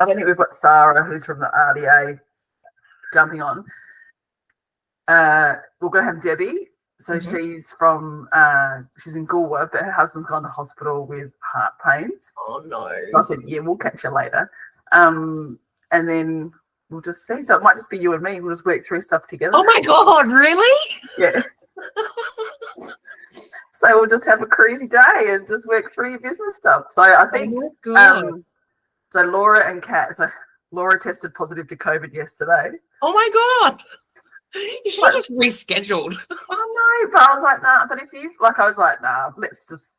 I don't think we've got Sarah, who's from the RDA, jumping on. We're going to have Debbie. So she's in Goolwa, but her husband's gone to hospital with heart pains. Oh, no. So I said, yeah, we'll catch you later. And then we'll just see. So it might just be you and me. We'll just work through stuff together. Oh, my God, really? Yeah. So we'll just have a crazy day and just work through your business stuff. So I think, so Laura and Kat, so Laura tested positive to COVID yesterday. Oh, my God. You should have just rescheduled. I know, but I was like, nah. But let's just,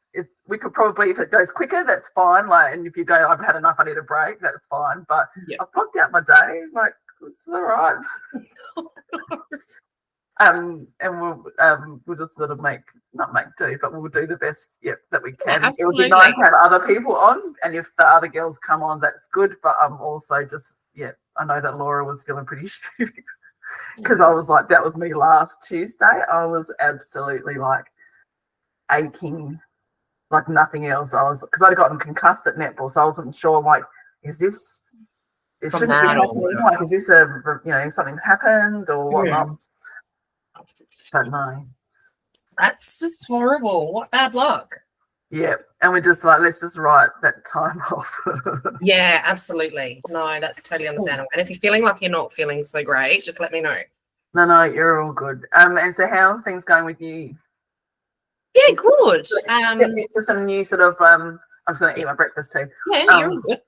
we could probably, if it goes quicker, that's fine. Like, and if you go, I've had enough, I need a break, that's fine. But I've blocked out my day. Like, it's all right. And we'll just sort of not make do, but we'll do the best that we can. Yeah, it would be nice to have other people on, and if the other girls come on, that's good. But I'm also just I know that Laura was feeling pretty stupid because I was like, that was me last Tuesday. I was absolutely like aching like nothing else. I was, because I'd gotten concussed at netball, so I wasn't sure, like, is this, it shouldn't be happening, like, is this something's happened or whatnot? But no, that's just horrible. What bad luck. Yeah, and we're just like, let's just write that time off. Yeah, absolutely. No, that's totally understandable. And if you're feeling like you're not feeling so great, just let me know. No, you're all good. And so how's things going with you? Yeah, good. Into some new sort of I'm just going to eat my breakfast too. Yeah, you're all good.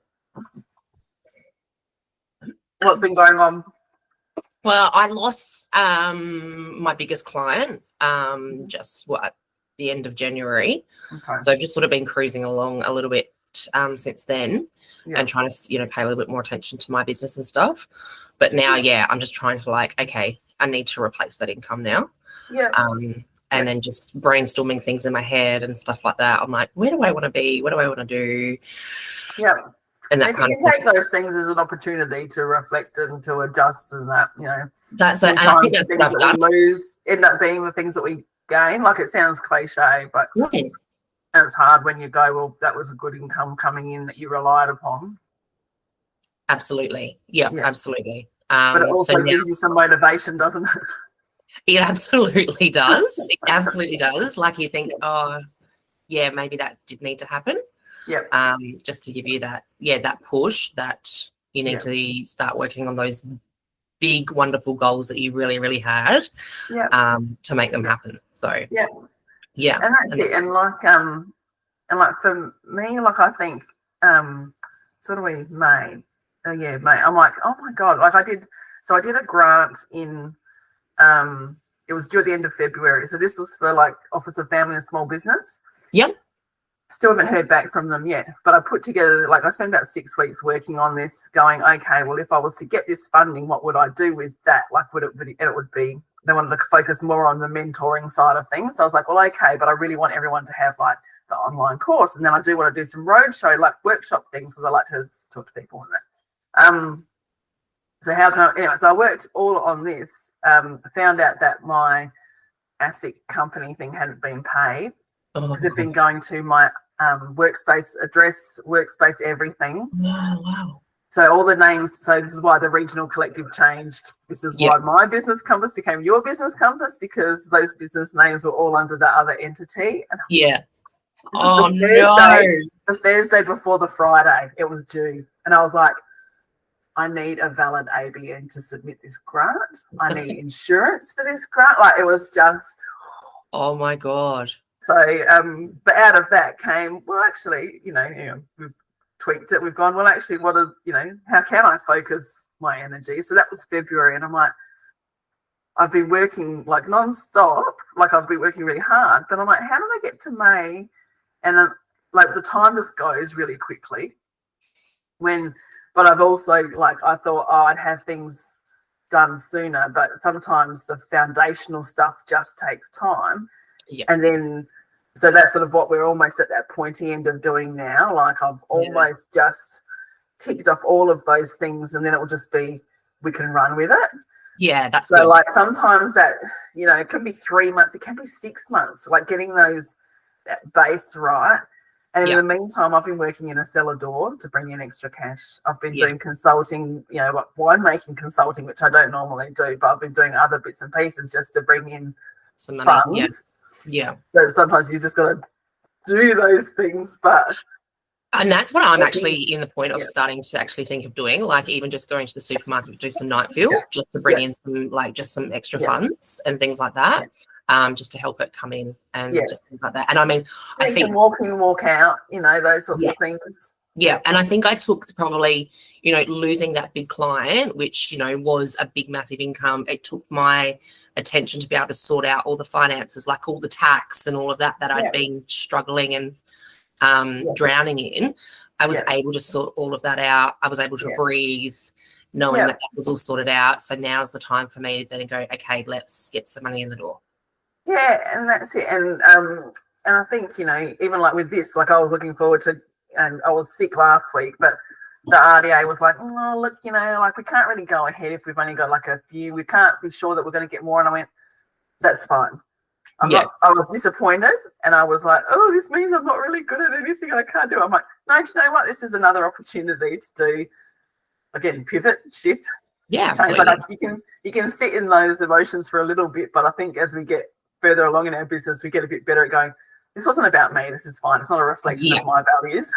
What's been going on? Well, I lost my biggest client just at the end of January. Okay. So I've just sort of been cruising along a little bit since then and trying to, pay a little bit more attention to my business and stuff. But now, I'm just trying to okay, I need to replace that income now. Yeah. And then just brainstorming things in my head and stuff like that. I'm like, where do I want to be? What do I want to do? Yeah. And that kind of take those things as an opportunity to reflect and to adjust, and that, That's it. And I think that's what I've done. End up being the things that we gain. Like, it sounds cliche, but and it's hard when you go, well, that was a good income coming in that you relied upon. Absolutely. Yeah. Absolutely. But it also gives you some motivation, doesn't it? It absolutely does. It absolutely does. Like, you think, oh, yeah, maybe that did need to happen. Yep. Just to give you that, that push that you need to start working on those big, wonderful goals that you really, really had to make them happen. So, yeah. And that's it. And like for me, like, I think, sort of May. Oh, yeah, May. I'm like, oh, my God. Like, I did a grant in, it was due at the end of February. So this was for, like, Office of Family and Small Business. Yep. Still haven't heard back from them yet, but I put together, like, I spent about 6 weeks working on this, going, okay, well, if I was to get this funding, what would I do with that? Like, they wanted to focus more on the mentoring side of things. So I was like, well, okay, but I really want everyone to have, like, the online course. And then I do want to do some roadshow, like, workshop things, because I like to talk to people on that. So how can I, anyway, so I worked all on this, found out that my ASIC company thing hadn't been paid, because it'd been going to my workspace address, workspace everything. Wow. So all the names, so this is why the regional collective changed. This is why my business compass became your business compass, because those business names were all under the other entity. And the Thursday before the Friday, it was due. And I was like, I need a valid ABN to submit this grant. I need insurance for this grant. Like, it was just... Oh, my God. So, but out of that came, well, actually, we've tweaked it. We've gone, well, actually, how can I focus my energy? So that was February. And I'm like, I've been working like nonstop, like I've been working really hard. But I'm like, how did I get to May? And like, the time just goes really quickly. But I've also, like, I thought, I'd have things done sooner. But sometimes the foundational stuff just takes time. Yeah. And then, so that's sort of what we're almost at that pointy end of doing now. Like, I've almost just ticked off all of those things, and then it will just be, we can run with it. Yeah, that's so good. Like, sometimes that, it can be 3 months, it can be 6 months, like getting that base right. And in the meantime, I've been working in a cellar door to bring in extra cash. I've been doing consulting, winemaking consulting, which I don't normally do, but I've been doing other bits and pieces just to bring in some money. Funds. Yeah. But sometimes you just got to do those things. And that's what I'm actually in the point of starting to actually think of doing, like even just going to the supermarket to do some night fill, just to bring in some, like just some extra funds and things like that. Just to help it come in and just things like that. And I mean, I think walk in, walk out, those sorts of things. Yeah. And I think I took probably, losing that big client, which, was a big, massive income. It took my attention to be able to sort out all the finances, like all the tax and all of that I'd been struggling and drowning in. I was able to sort all of that out. I was able to breathe, knowing that was all sorted out. So now's the time for me to then go, okay, let's get some money in the door. Yeah, and that's it. And I think, even like with this, like I was looking forward to, and I was sick last week, but the RDA was like, oh, look, like we can't really go ahead if we've only got like a few. We can't be sure that we're going to get more. And I went, that's fine. I was disappointed, and I was like, oh, this means I'm not really good at anything and I can't do it. I'm like, no, do you know what? This is another opportunity to do, again, pivot, shift. Yeah, like you can sit in those emotions for a little bit, but I think as we get further along in our business, we get a bit better at going, this wasn't about me, this is fine. It's not a reflection of my values.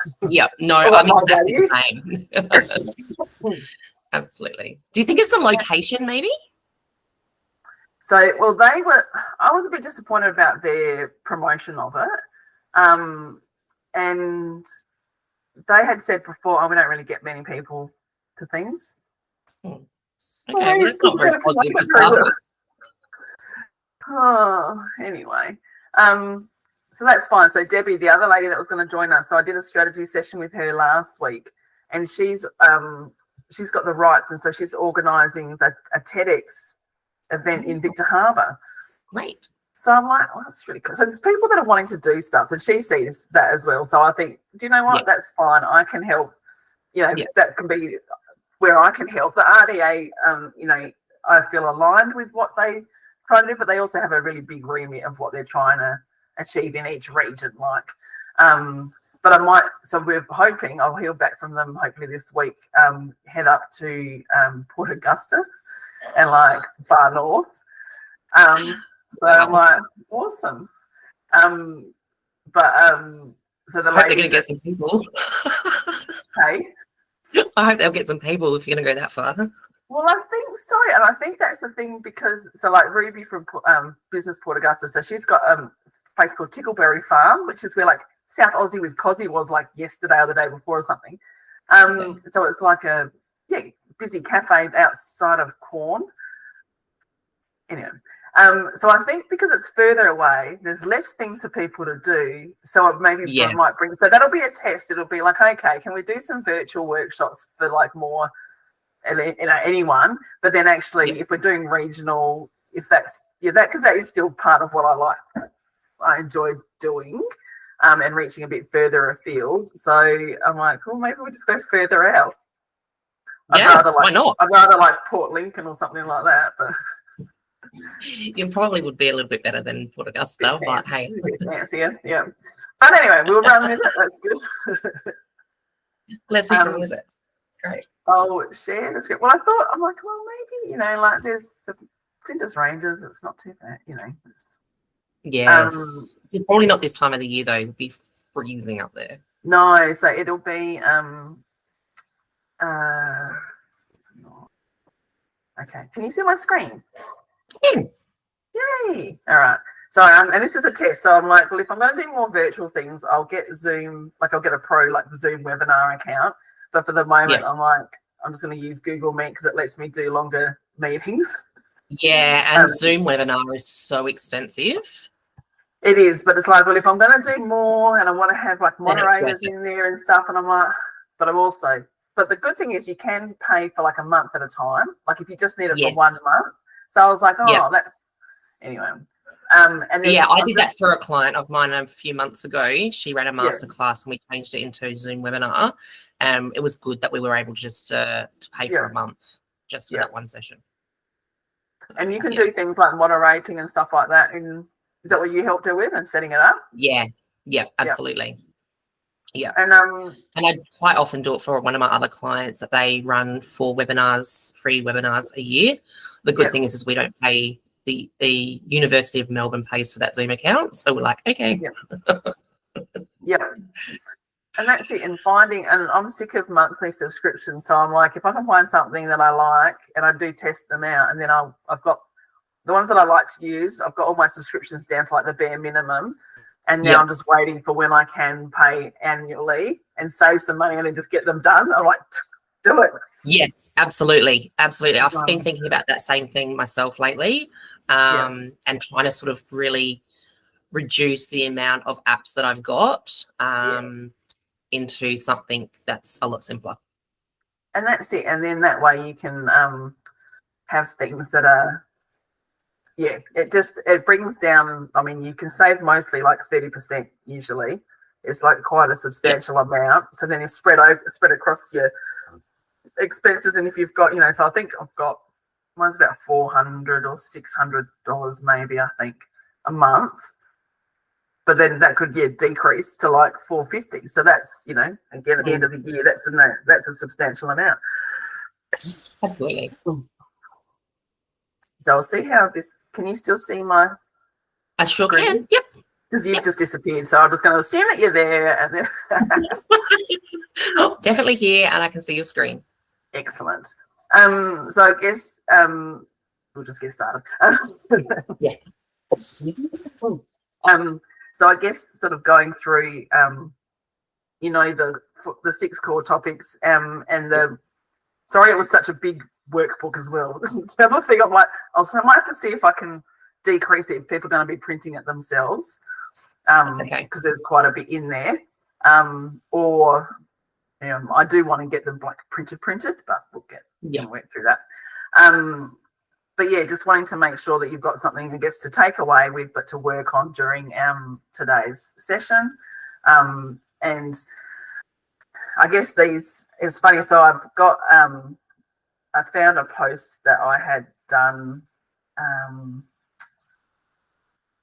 No, I'm exactly the same. Absolutely. Do you think it's the location maybe? So, well, I was a bit disappointed about their promotion of it. And they had said before, we don't really get many people to things. Okay, well, that's not very positive to start. Oh, anyway. So that's fine. So Debbie, the other lady that was going to join us, so I did a strategy session with her last week, and she's got the rights, and so she's organising a TEDx event in Victor Harbour. Great. So I'm like, oh, that's really cool. So there's people that are wanting to do stuff, and she sees that as well. So I think, do you know what? That's fine. I can help. That can be where I can help. The RDA, I feel aligned with what they try to do, but they also have a really big remit of what they're trying to achieve in each region. But I might, so we're hoping I'll hear back from them hopefully this week, head up to Port Augusta and like far north. So I'm like, awesome. So the I hope they're going to get some people. Hey? I hope they'll get some people if you're going to go that far. Well, I think so, and I think that's the thing, because like Ruby from Business Port Augusta, so she's got a place called Tickleberry Farm, which is where like South Aussie with Cozzy was like yesterday or the day before or something. So it's like a busy cafe outside of Corn. Anyway, so I think because it's further away, there's less things for people to do. So it might bring. So that'll be a test. It'll be like, okay, can we do some virtual workshops for like more, anyone? But then actually, if we're doing regional, if that's because that is still part of what I enjoy doing, and reaching a bit further afield. So I'm like, well, maybe we'll just go further out. Why not? I'd rather like Port Lincoln or something like that, but. You probably would be a little bit better than Port Augusta, but hey. Fancier, yeah. But anyway, we'll run with it. That's good. Let's just run with it. It's great. I'll share the script. Well, I'm like, well, maybe, like there's the Flinders Ranges. It's not too bad, It's, yes. It's probably not this time of the year, though. It'll be freezing up there. No, so it'll be, okay. Can you see my screen? Yay! All right. So, and this is a test. So I'm like, well, if I'm going to do more virtual things, I'll get Zoom, like I'll get a pro, like the Zoom webinar account. But for the moment, I'm like, I'm just going to use Google Meet because it lets me do longer meetings. Yeah, and Zoom webinar is so expensive. It is, but it's like, well, if I'm going to do more and I want to have like moderators in there and stuff, and I'm like, but the good thing is you can pay for like a month at a time. Like if you just need it for 1 month. So I was like, that's anyway. And then I did that for a client of mine a few months ago. She ran a masterclass and we changed it into Zoom webinar. It was good that we were able just to pay for a month just for that one session. And you can do things like moderating and stuff like that. And is that what you helped her with and setting it up? Yeah, absolutely. Yeah. And I quite often do it for one of my other clients that they run 4 webinars, free webinars a year. The good thing is we don't pay, the University of Melbourne pays for that Zoom account. So we're like, okay. Yeah. And that's it. And I'm sick of monthly subscriptions. So I'm like, if I can find something that I like and I do test them out, and then I've got the ones that I like to use, I've got all my subscriptions down to like the bare minimum. And now I'm just waiting for when I can pay annually and save some money and then just get them done. I'm like, do it. Yes, absolutely. Absolutely. I've been thinking about that same thing myself lately, and trying to sort of really reduce the amount of apps that I've got into something that's a lot simpler. And that's it. And then that way you can have things that are, it brings down, I mean, you can save mostly like 30% usually. It's like quite a substantial amount. So then you spread across your expenses. And if you've got, so I think I've got, mine's about $400 or $600 maybe, I think, a month. But then that could decrease to like $450. So that's, again, at the end of the year, that's a substantial amount. Absolutely. So I'll see how this. Can you still see my? I sure screen? can. Yep. Because you've just disappeared, so I'm just going to assume that you're there, and then definitely here, and I can see your screen. Excellent. So I guess we'll just get started. Yeah. So I guess sort of going through, the 6 core topics, and the. Sorry, it was such a big workbook as well. The other thing I'm like, I might have to see if I can decrease it if people are going to be printing it themselves. That's okay. Because there's quite a bit in there. Or I do want to get them like printed, but we'll work through that. But yeah, just wanting to make sure that you've got something that gets to take away with, but to work on during today's session. And I guess it's funny. So I've got, I found a post that I had done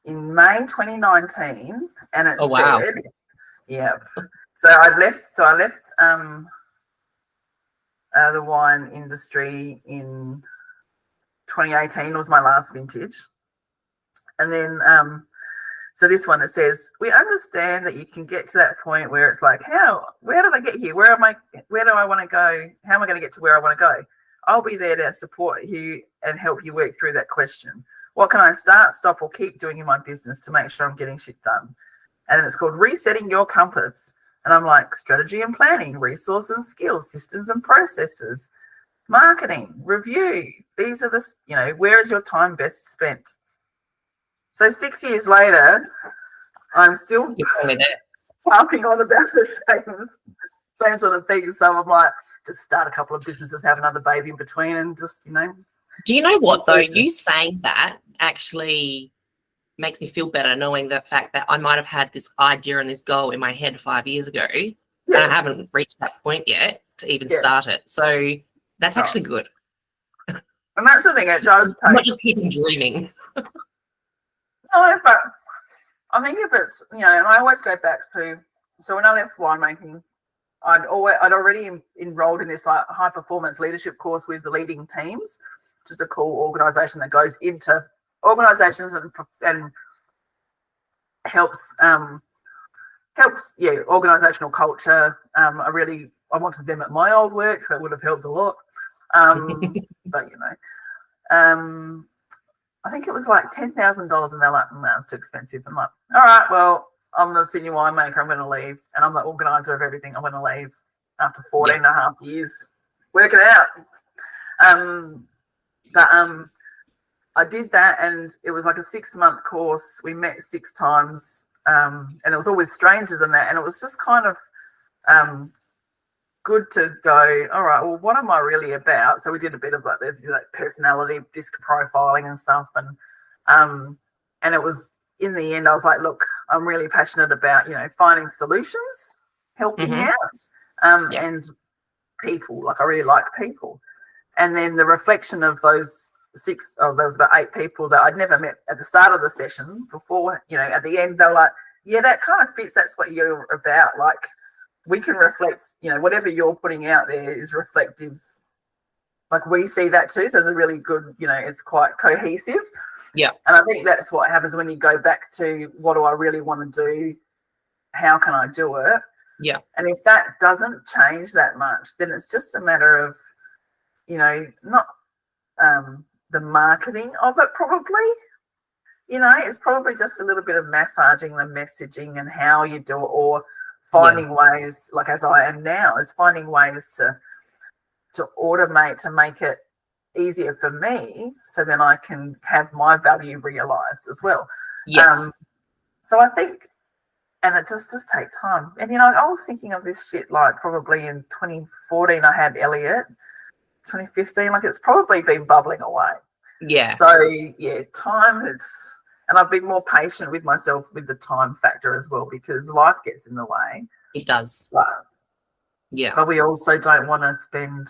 in May 2019, and it said, So I left the wine industry in 2018 was my last vintage. And then, so this one, it says, we understand that you can get to that point where it's like, where did I get here? Where do I want to go? How am I going to get to where I want to go? I'll be there to support you and help you work through that question. What can I start, stop, or keep doing in my business to make sure I'm getting shit done? And it's called Resetting Your Compass. And I'm like, strategy and planning, resources and skills, systems and processes, marketing, review. These are the, where is your time best spent? So 6 years later, I'm still harping on about the same sort of thing. So I'm like, just start a couple of businesses, have another baby in between, and just, Do you know what, though? You saying that actually makes me feel better, knowing the fact that I might have had this idea and this goal in my head 5 years ago, and I haven't reached that point yet to even start it. So that's actually good. And that's the thing, it does take... I'm not just keeping dreaming. No, but I think if it's, and I always go back to, so when I left winemaking, I'd already enrolled in this like high performance leadership course with the leading teams, which is a cool organisation that goes into organisations and helps organisational culture. I wanted them at my old work. That would have helped a lot. But I think it was like $10,000, and they're like, no, it's too expensive. I'm like, all right, well, I'm the senior winemaker, I'm going to leave, and I'm the organizer of everything, I'm going to leave after 14 and a half years. Work it out. But I did that, and it was like a 6-month course. We met 6 times, and it was always strangers in that, and it was just kind of good to go, all right, well, what am I really about? So we did a bit of like personality disc profiling and stuff, and it was, in the end, I was like, look, I'm really passionate about, finding solutions, helping out, and people. Like, I really like people. And then the reflection of those there was about 8 people that I'd never met at the start of the session before, at the end, they were like, yeah, that kind of fits. That's what you're about. Like, we can reflect, whatever you're putting out there is reflective. Like we see that too. So it's a really good, it's quite cohesive. Yeah. And I think that's what happens when you go back to what do I really want to do? How can I do it? Yeah. And if that doesn't change that much, then it's just a matter of, not the marketing of it probably. It's probably just a little bit of massaging the messaging and how you do it, or finding ways, like as I am now, is finding ways to automate, to make it easier for me, so then I can have my value realized as well. Yes. So I think, and it does take time. And, I was thinking of this shit like probably in 2014 I had Elliot, 2015, like it's probably been bubbling away. Yeah. So, yeah, time is, and I've been more patient with myself with the time factor as well, because life gets in the way. It does. But we also don't want to spend,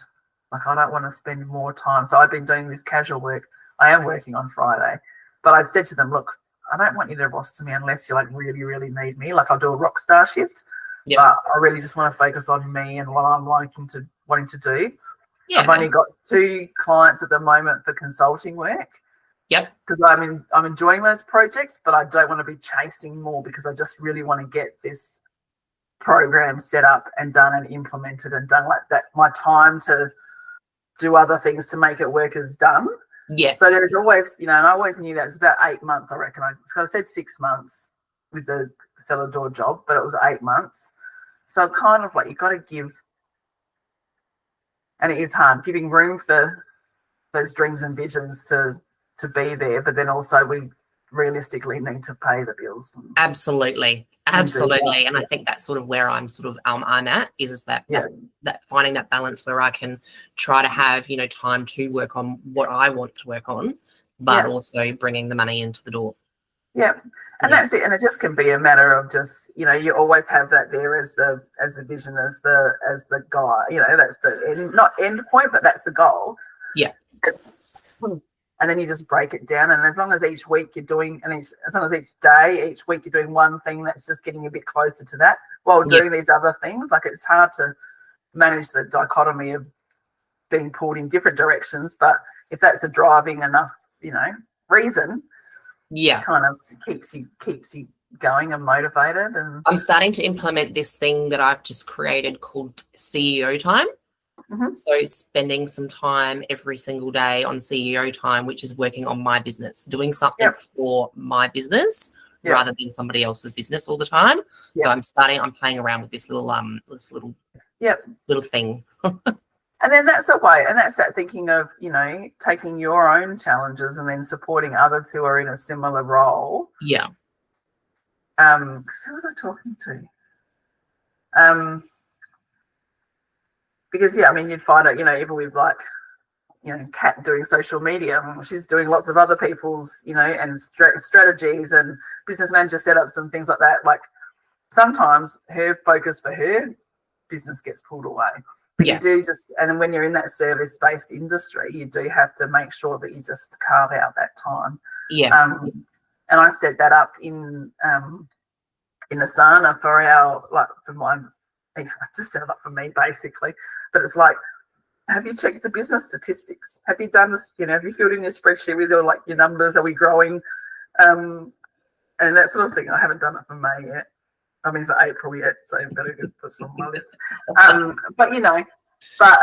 I don't want to spend more time. So I've been doing this casual work. I am working on Friday, but I've said to them, look, I don't want you to roster me unless you like really, really need me. Like I'll do a rock star shift, but I really just want to focus on me and what I'm wanting to do. Yeah. I've only got 2 clients at the moment for consulting work. Yep. Because I'm enjoying those projects, but I don't want to be chasing more, because I just really want to get this program set up and done and implemented and done like that. My time to do other things to make it work is done. Yeah. So there's always, and I always knew that it's about 8 months, I reckon. I said 6 months with the cellar door job, but it was 8 months. So kind of like you got to give, and it is hard, giving room for those dreams and visions to be there, but then also we realistically need to pay the bills. Absolutely. And I think that's sort of where I'm at, is that finding that balance where I can try to have, time to work on what I want to work on, but also bringing the money into the door. Yeah. And that's it. And it just can be a matter of just, you always have that there as the vision, as the goal, that's the end, not end point, but that's the goal. Yeah. And then you just break it down. And as long as each week you're doing, as long as each day, each week you're doing one thing that's just getting a bit closer to that while doing these other things, like it's hard to manage the dichotomy of being pulled in different directions. But if that's a driving enough, reason, kind of keeps you going and motivated. And I'm starting to implement this thing that I've just created called CEO time. Mm-hmm. So spending some time every single day on CEO time, which is working on my business, doing something for my business rather than somebody else's business all the time. So I'm playing around with this little little thing. And then that's a way, and that's that thinking of, taking your own challenges and then supporting others who are in a similar role. Yeah. Who was I talking to? Because, you'd find it, even with like, Kat doing social media, she's doing lots of other people's, and strategies and business manager setups and things like that. Like sometimes her focus for her business gets pulled away. But you do and then when you're in that service-based industry, you do have to make sure that you just carve out that time. Yeah. And I set that up in Asana I just set it up for me basically, but it's like, have you checked the business statistics? Have you done this? Have you filled in your spreadsheet with your numbers? Are we growing? And that sort of thing. I haven't done it for May yet. For April yet, so I've got to get this on my list. But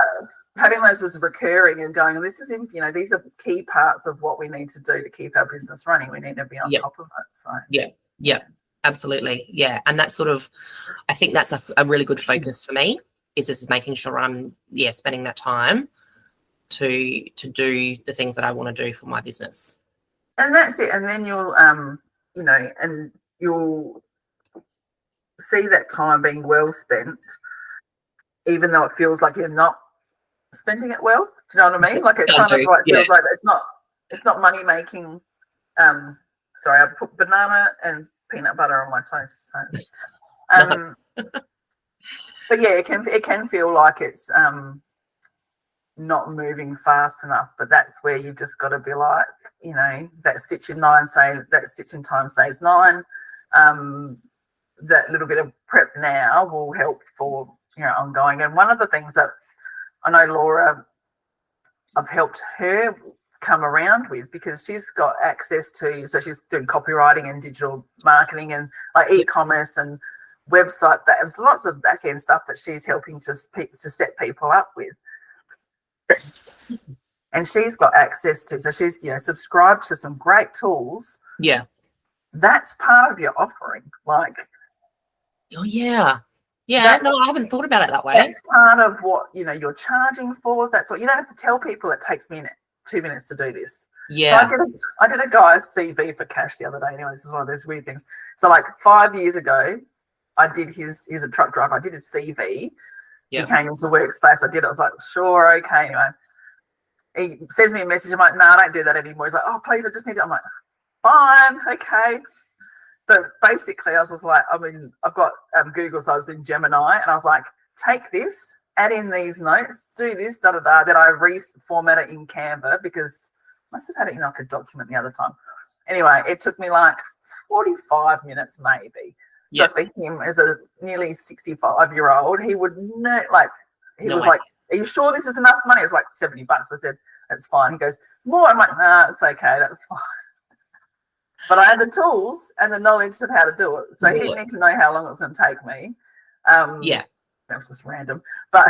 having those as recurring and going, this is these are key parts of what we need to do to keep our business running. We need to be on top of it. So yeah. Absolutely. Yeah. And that's I think that's a really good focus for me, is just making sure I'm, spending that time to do the things that I want to do for my business. And that's it. And then you'll, and you'll see that time being well spent, even though it feels like you're not spending it well. Do you know what I mean? Like it kind of like feels like it's not money making. Sorry, I put banana and peanut butter on my toast. So, but yeah, it can feel like it's not moving fast enough. But that's where you've just got to be like, that stitch in time saves 9. that little bit of prep now will help for, ongoing. And one of the things that I know Laura, I've helped her come around with, because she's got access to, so she's doing copywriting and digital marketing and like e-commerce and website, but there's lots of back end stuff that she's helping to set people up with. And she's got access to, so she's subscribed to some great tools. Yeah, that's part of your offering. Like, oh yeah, no, I haven't thought about it that way. That's part of what you're charging for. That's what you don't have to tell people. It takes me 2 minutes to do this. Yeah. So I did a guy's CV for cash the other day. Anyway, this is one of those weird things. So like 5 years ago, I did he's a truck driver. I did his CV. Yep. He came into Workspace. I did it. I was like, sure, okay. Anyway, he sends me a message. I'm like, no, I don't do that anymore. He's like, oh, please, I just need to. I'm like, fine, okay. But basically, I was just like, I've got Google, so I was in Gemini, and I was like, take this, add in these notes, do this, da-da-da. Then I reformat it in Canva, because I must have had it in like a document the other time. Anyway, it took me like 45 minutes maybe. Yep. But for him, as a nearly 65-year-old, he would not like. He was like, "Are you sure this is enough money?" It was like $70. I said, "That's fine." He goes, "More." I'm like, "Nah, it's okay. That's fine." But I had the tools and the knowledge of how to do it, so he didn't need to know how long it was going to take me. That was just random, but.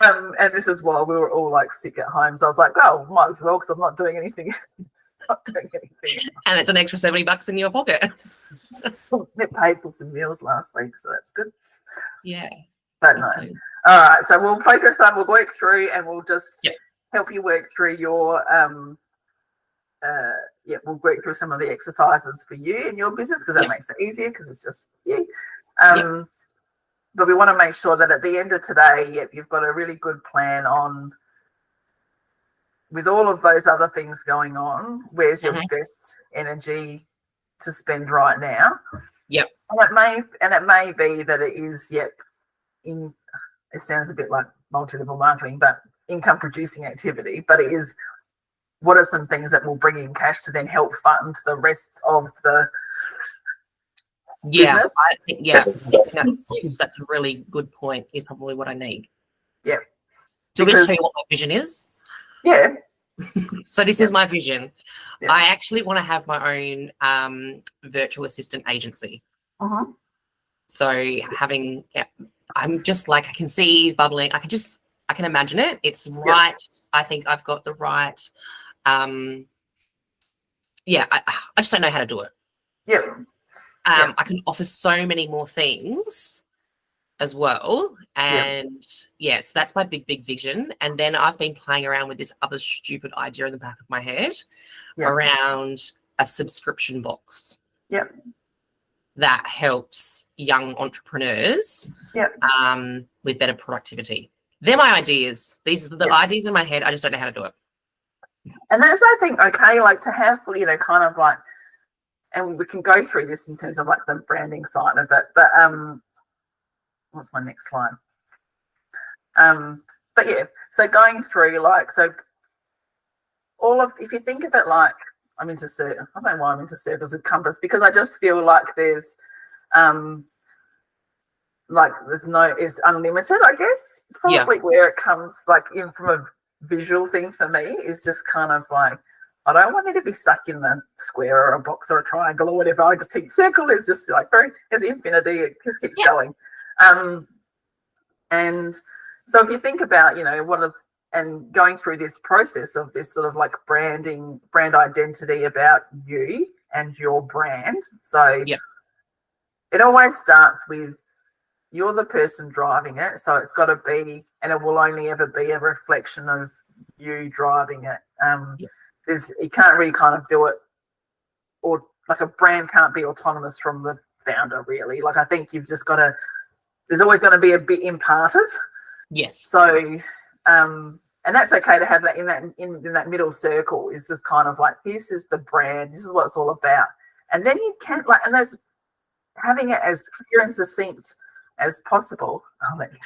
And this is why we were all like sick at home. So I was like, "Oh, might as well, because I'm not doing anything." And it's an extra $70 in your pocket. It paid for some meals last week, so that's good. Yeah. But no. All right. So we'll focus on, we'll work through, and we'll just help you work through your we'll work through some of the exercises for you in your business, because that makes it easier, because it's just you. But we want to make sure that at the end of today, you've got a really good plan on, with all of those other things going on, where's your best energy to spend right now. Yep. And it may be that it is, it sounds a bit like multi-level marketing, but income producing activity, but it is, what are some things that will bring in cash to then help fund the rest of the business? I think that's a really good point, is probably what I need. Yeah. Do we tell you what my vision is? Yeah. So this is my vision. Yeah. I actually want to have my own virtual assistant agency. So I'm just like, I can see bubbling. I can imagine it. It's right. I think I've got the right. I just don't know how to do it. I can offer so many more things as well. And so that's my big vision. And then I've been playing around with this other stupid idea in the back of my head around a subscription box that helps young entrepreneurs with better productivity. They're my ideas. These are the ideas in my head. I just don't know how to do it. And that's, I think, okay, like to have, kind of like, and we can go through this in terms of like the branding side of it, but what's my next slide? But so going through, like, so if you think of it like, I don't know why I'm into circles with compass, because I just feel like it's unlimited, I guess. It's probably where it comes, like, in from a visual thing for me, is just kind of like, I don't want it to be stuck in a square or a box or a triangle or whatever. I just think circle is just like there's infinity. It just keeps going. And so if you think about, and going through this process of this sort of like brand identity about you and your brand. So it always starts with, you're the person driving it. So it's got to be, and it will only ever be a reflection of you driving it. You can't really kind of do it, or like a brand can't be autonomous from the founder, really. Like, I think you've just got to, there's always going to be a bit imparted. Yes. So, and that's okay to have that in that middle circle, is just kind of like, this is the brand, this is what it's all about. And then you can, like, and those, having it as clear and succinct as possible. I'll let you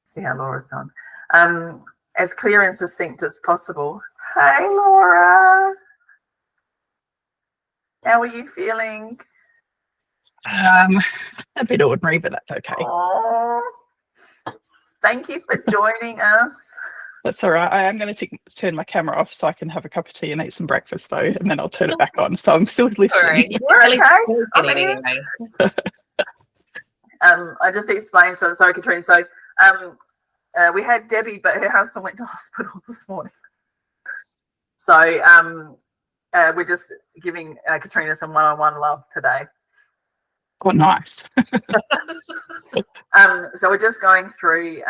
see how Laura's gone. As clear and succinct as possible. Hey, Laura. How are you feeling? A bit ordinary, but that's okay. Oh, thank you for joining us. That's all right. I am going to turn my camera off so I can have a cup of tea and eat some breakfast, though, and then I'll turn it back on. So I'm still listening. Sorry. We're okay. Anyway. I just explained. So sorry, Katrina. So we had Debbie, but her husband went to hospital this morning. So we're just giving Katrina some one-on-one love today. Oh, nice. So we're just going through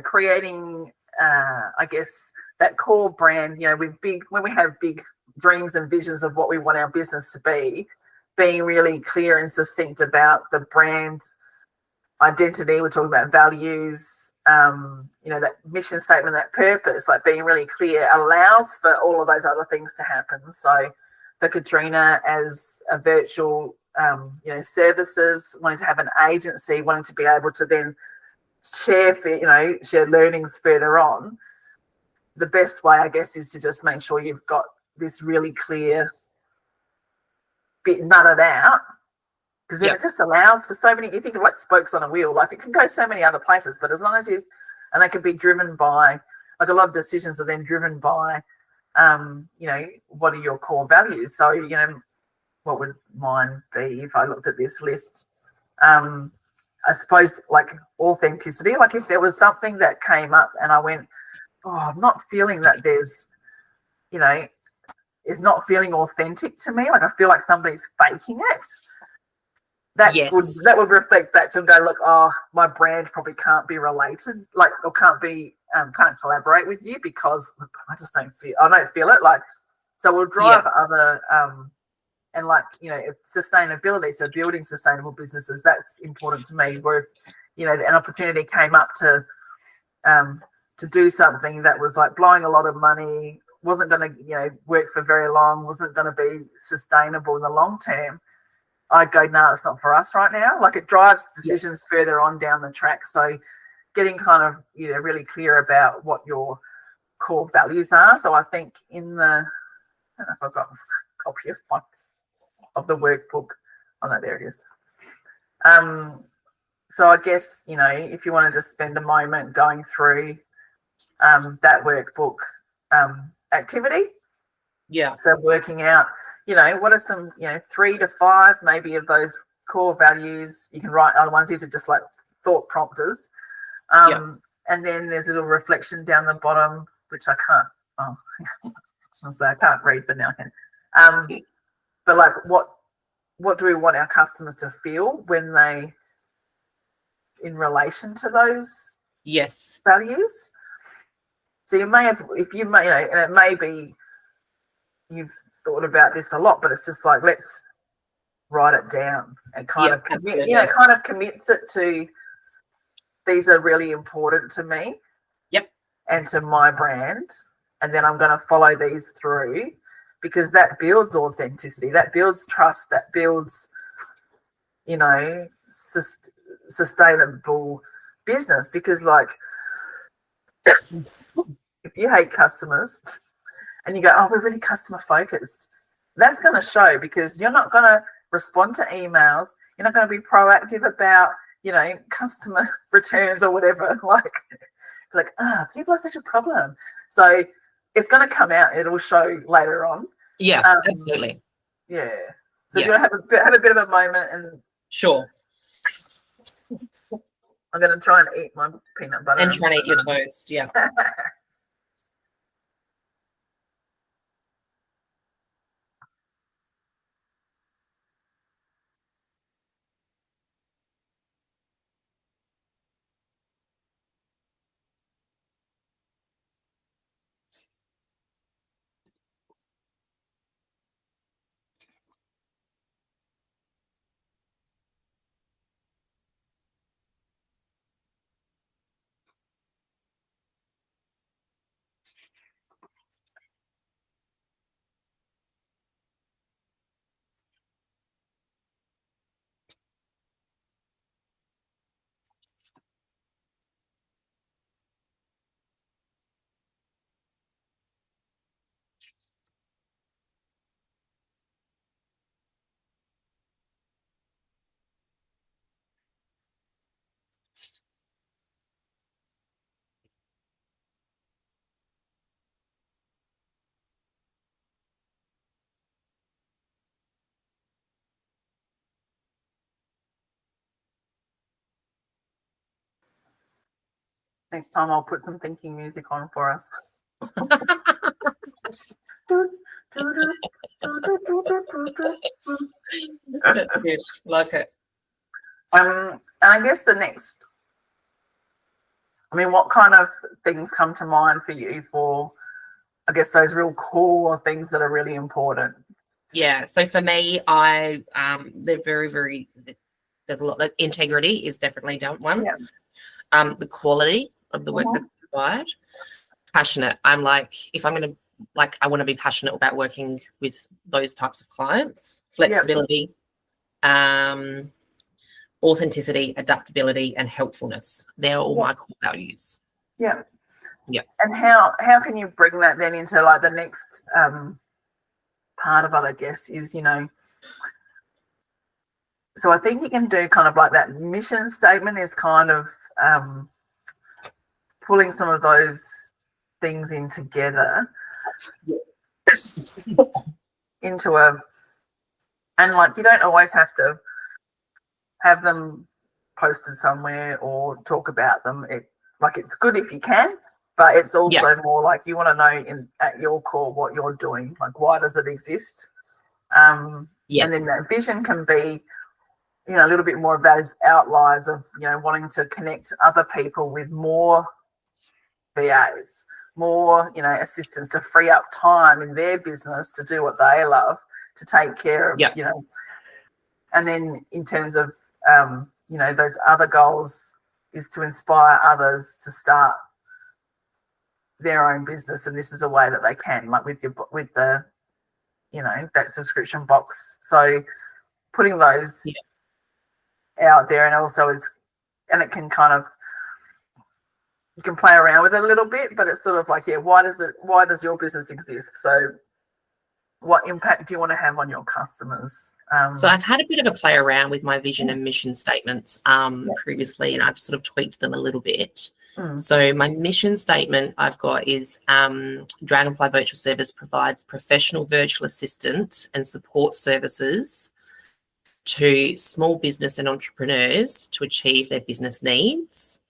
creating, I guess, that core brand. You know, when we have big dreams and visions of what we want our business to be, being really clear and succinct about the brand identity. We're talking about values, you know, that mission statement, that purpose, like being really clear allows for all of those other things to happen. So for Katrina, as a virtual, you know, services, wanting to have an agency, wanting to be able to then share learnings further on, the best way, I guess, is to just make sure you've got this really clear bit nutted out, because then it just allows for so many. You think of like spokes on a wheel, like it can go so many other places, but as long as and they can be driven by, like, a lot of decisions are then driven by, you know, what are your core values? So, you know, what would mine be if I looked at this list? I suppose like authenticity. Like if there was something that came up and I went, oh, I'm not feeling that there's, you know, is not feeling authentic to me. Like I feel like somebody's faking it. That would reflect back to and go, look, oh, my brand probably can't be related, like, or can't collaborate with you because I don't feel it. Like, so we'll drive other and, like, you know, sustainability. So building sustainable businesses, that's important to me. Where if, you know, an opportunity came up to do something that was like blowing a lot of money, wasn't going to, you know, work for very long, wasn't going to be sustainable in the long term, I'd go, no, it's not for us right now. Like it drives decisions further on down the track. So getting kind of, you know, really clear about what your core values are. So I think I don't know if I've got a copy of the workbook. Oh no, there it is. So I guess, you know, if you want to just spend a moment going through that workbook activity. Yeah. So working out, you know, what are some, you know, 3 to 5 maybe of those core values. You can write other ones. These are just like thought prompters. And then there's a little reflection down the bottom, which I can't, I can't read, but now I can. But like what do we want our customers to feel when they, in relation to those values? So you may have, you know, and it may be you've thought about this a lot, but it's just like, let's write it down and kind of commit, you know, kind of commits it to, these are really important to me and to my brand, and then I'm going to follow these through, because that builds authenticity, that builds trust, that builds, you know, sustainable business. Because like if you hate customers and you go, oh, we're really customer focused, that's going to show, because you're not going to respond to emails, you're not going to be proactive about, you know, customer returns or whatever. Like people are such a problem. So it's going to come out, it'll show later on. Absolutely. So do you want to have a bit of a moment? And sure, I'm going to try and eat my peanut butter and try and eat your toast. Next time I'll put some thinking music on for us. That's good. Like it. And I guess the next, what kind of things come to mind for you for, I guess, those real core things that are really important? Yeah. So for me, they're very, very, there's a lot. That integrity is definitely one. Yeah. The quality of the work that we provide. Passionate. I'm like, if I'm going to, like, I want to be passionate about working with those types of clients. Flexibility, authenticity, adaptability, and helpfulness. They're all my core values. Yeah. Yeah. And how can you bring that then into like the next part of it, I guess, is, so I think you can do kind of like that mission statement is kind of pulling some of those things in together into and like you don't always have to have them posted somewhere or talk about them. It's good if you can, but it's also more like you want to know at your core what you're doing, like why does it exist? And then that vision can be, a little bit more of those outliers of, wanting to connect other people with more VAs, more, assistants to free up time in their business to do what they love, to take care of, and then in terms of, those other goals is to inspire others to start their own business. And this is a way that they can, like with the, that subscription box. So putting those out there, and also and it can kind of, you can play around with it a little bit, but it's sort of like, why does your business exist? So what impact do you want to have on your customers? So I've had a bit of a play around with my vision and mission statements previously, and I've sort of tweaked them a little bit. So my mission statement I've got is Dragonfly Virtual Service provides professional virtual assistant and support services to small business and entrepreneurs to achieve their business needs.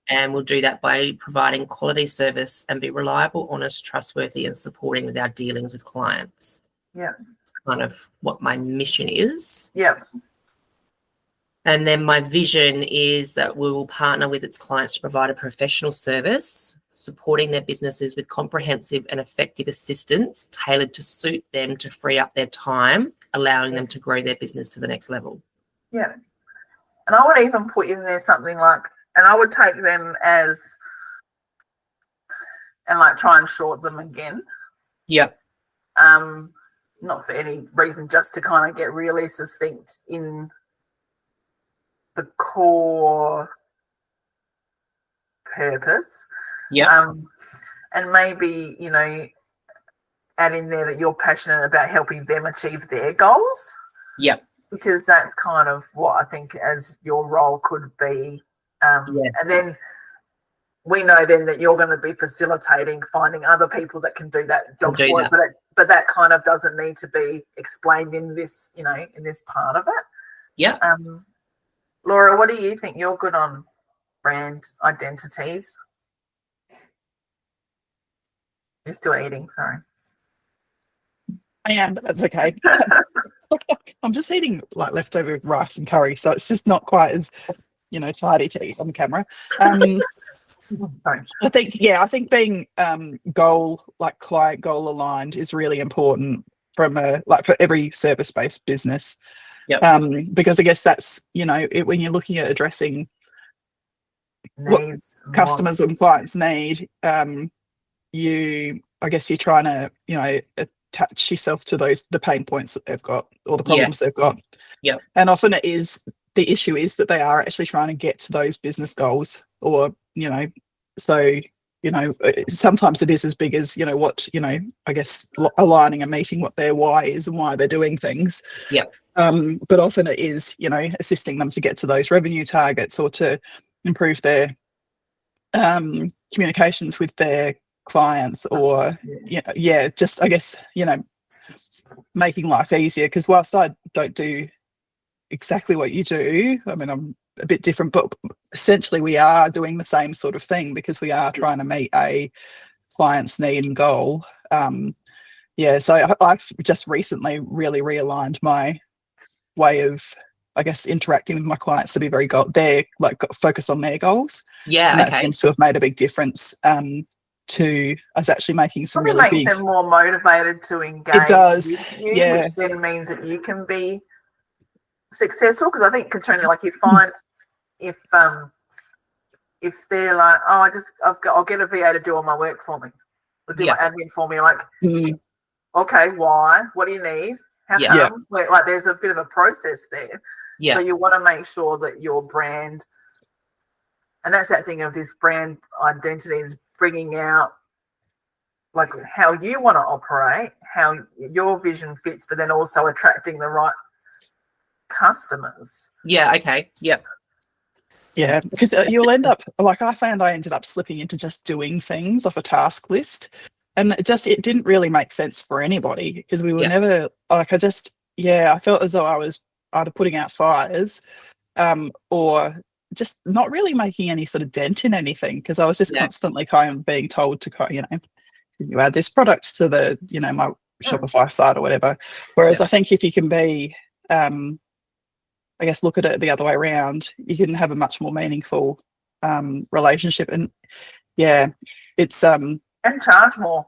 And we'll do that by providing quality service and be reliable, honest, trustworthy, and supporting with our dealings with clients. It's kind of what my mission is. And then my vision is that we will partner with its clients to provide a professional service, supporting their businesses with comprehensive and effective assistance tailored to suit them to free up their time, allowing them to grow their business to the next level. And I would even put in there something like, and I would take them as, and like try and short them again. Not for any reason, just to kind of get really succinct in the core purpose. And maybe, add in there that you're passionate about helping them achieve their goals. Because that's kind of what I think as your role could be. And then we know then that you're going to be facilitating finding other people that can do that job for it, but that kind of doesn't need to be explained in this, in this part of it. Laura, what do you think? You're good on brand identities. You're still eating, sorry. I am, but that's okay. I'm just eating like leftover rice and curry, so it's just not quite as, tidy to eat on camera. Sorry. I think being client goal aligned is really important from for every service-based business. Because I guess that's, when you're looking at addressing needs, what customers and clients need, you're trying to, attach yourself to the pain points that they've got or the problems they've got. And often the issue is that they are actually trying to get to those business goals, or sometimes it is as big as aligning and meeting what their why is and why they're doing things. But often it is assisting them to get to those revenue targets or to improve their communications with their clients, or making life easier. Because whilst I don't do exactly what you do, I'm a bit different, but essentially we are doing the same sort of thing because we are trying to meet a client's need and goal. So I've just recently really realigned my way of, I guess, interacting with my clients to be very focused on their goals. And that seems to have made a big difference. To us actually making some probably really makes big. them more motivated to engage. It does, with you, which then means that you can be successful. Because I think, Katrina, like you find if they're like, oh, I'll get a VA to do all my work for me, or do my admin for me, like, okay, why? What do you need? How come? Like, there's a bit of a process there. So you want to make sure that your brand, and that's that thing of this brand identity, is bringing out like how you want to operate, how your vision fits, but then also attracting the right customers. Because you'll end up, like, I found I ended up slipping into just doing things off a task list, and it didn't really make sense for anybody, because we were never like, I felt as though I was either putting out fires or just not really making any sort of dent in anything, because I was just constantly kind of being told to, you add this product to the, my Shopify site or whatever. Whereas I think if you can be, I guess, look at it the other way around, you can have a much more meaningful relationship. And it's and charge more.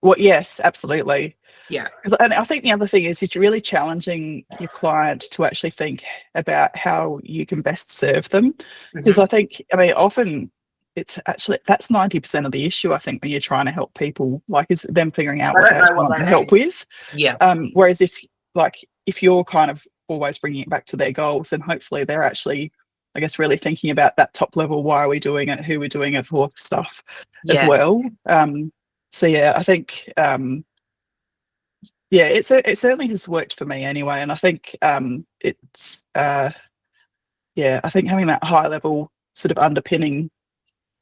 Well, yes, absolutely. Yeah. And I think the other thing is it's really challenging your client to actually think about how you can best serve them. Because I think, often it's actually, that's 90% of the issue, I think, when you're trying to help people, like, is them figuring out what they want to help with. Whereas if you're kind of always bringing it back to their goals, then hopefully they're actually, I guess, really thinking about that top level, why are we doing it, who we're doing it for, stuff as well. I think it certainly has worked for me anyway, and I think it's I think having that high level sort of underpinning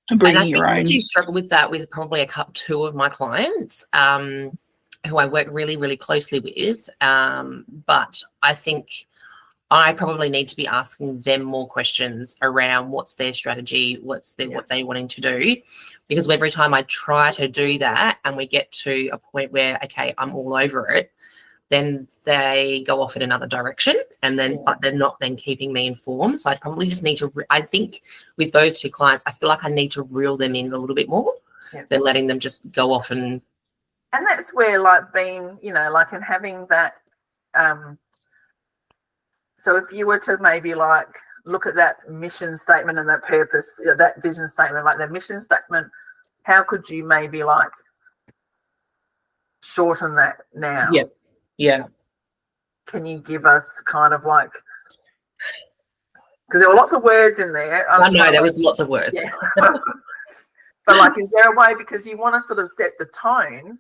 and bringing your own. I do struggle with that with probably two of my clients who I work really, really closely with, but I think I probably need to be asking them more questions around what's their strategy, what they're wanting to do, because every time I try to do that and we get to a point where, okay, I'm all over it, then they go off in another direction, and then but they're not then keeping me informed. So I probably just need to, I think with those two clients, I feel like I need to reel them in a little bit more than letting them just go off and that's where, like, being, and having that, so if you were to maybe like look at that mission statement and that purpose, that vision statement, like that mission statement, how could you maybe like shorten that now? Can you give us kind of like, because there were lots of words in there. I know there was lots of words. But like, is there a way, because you want to sort of set the tone?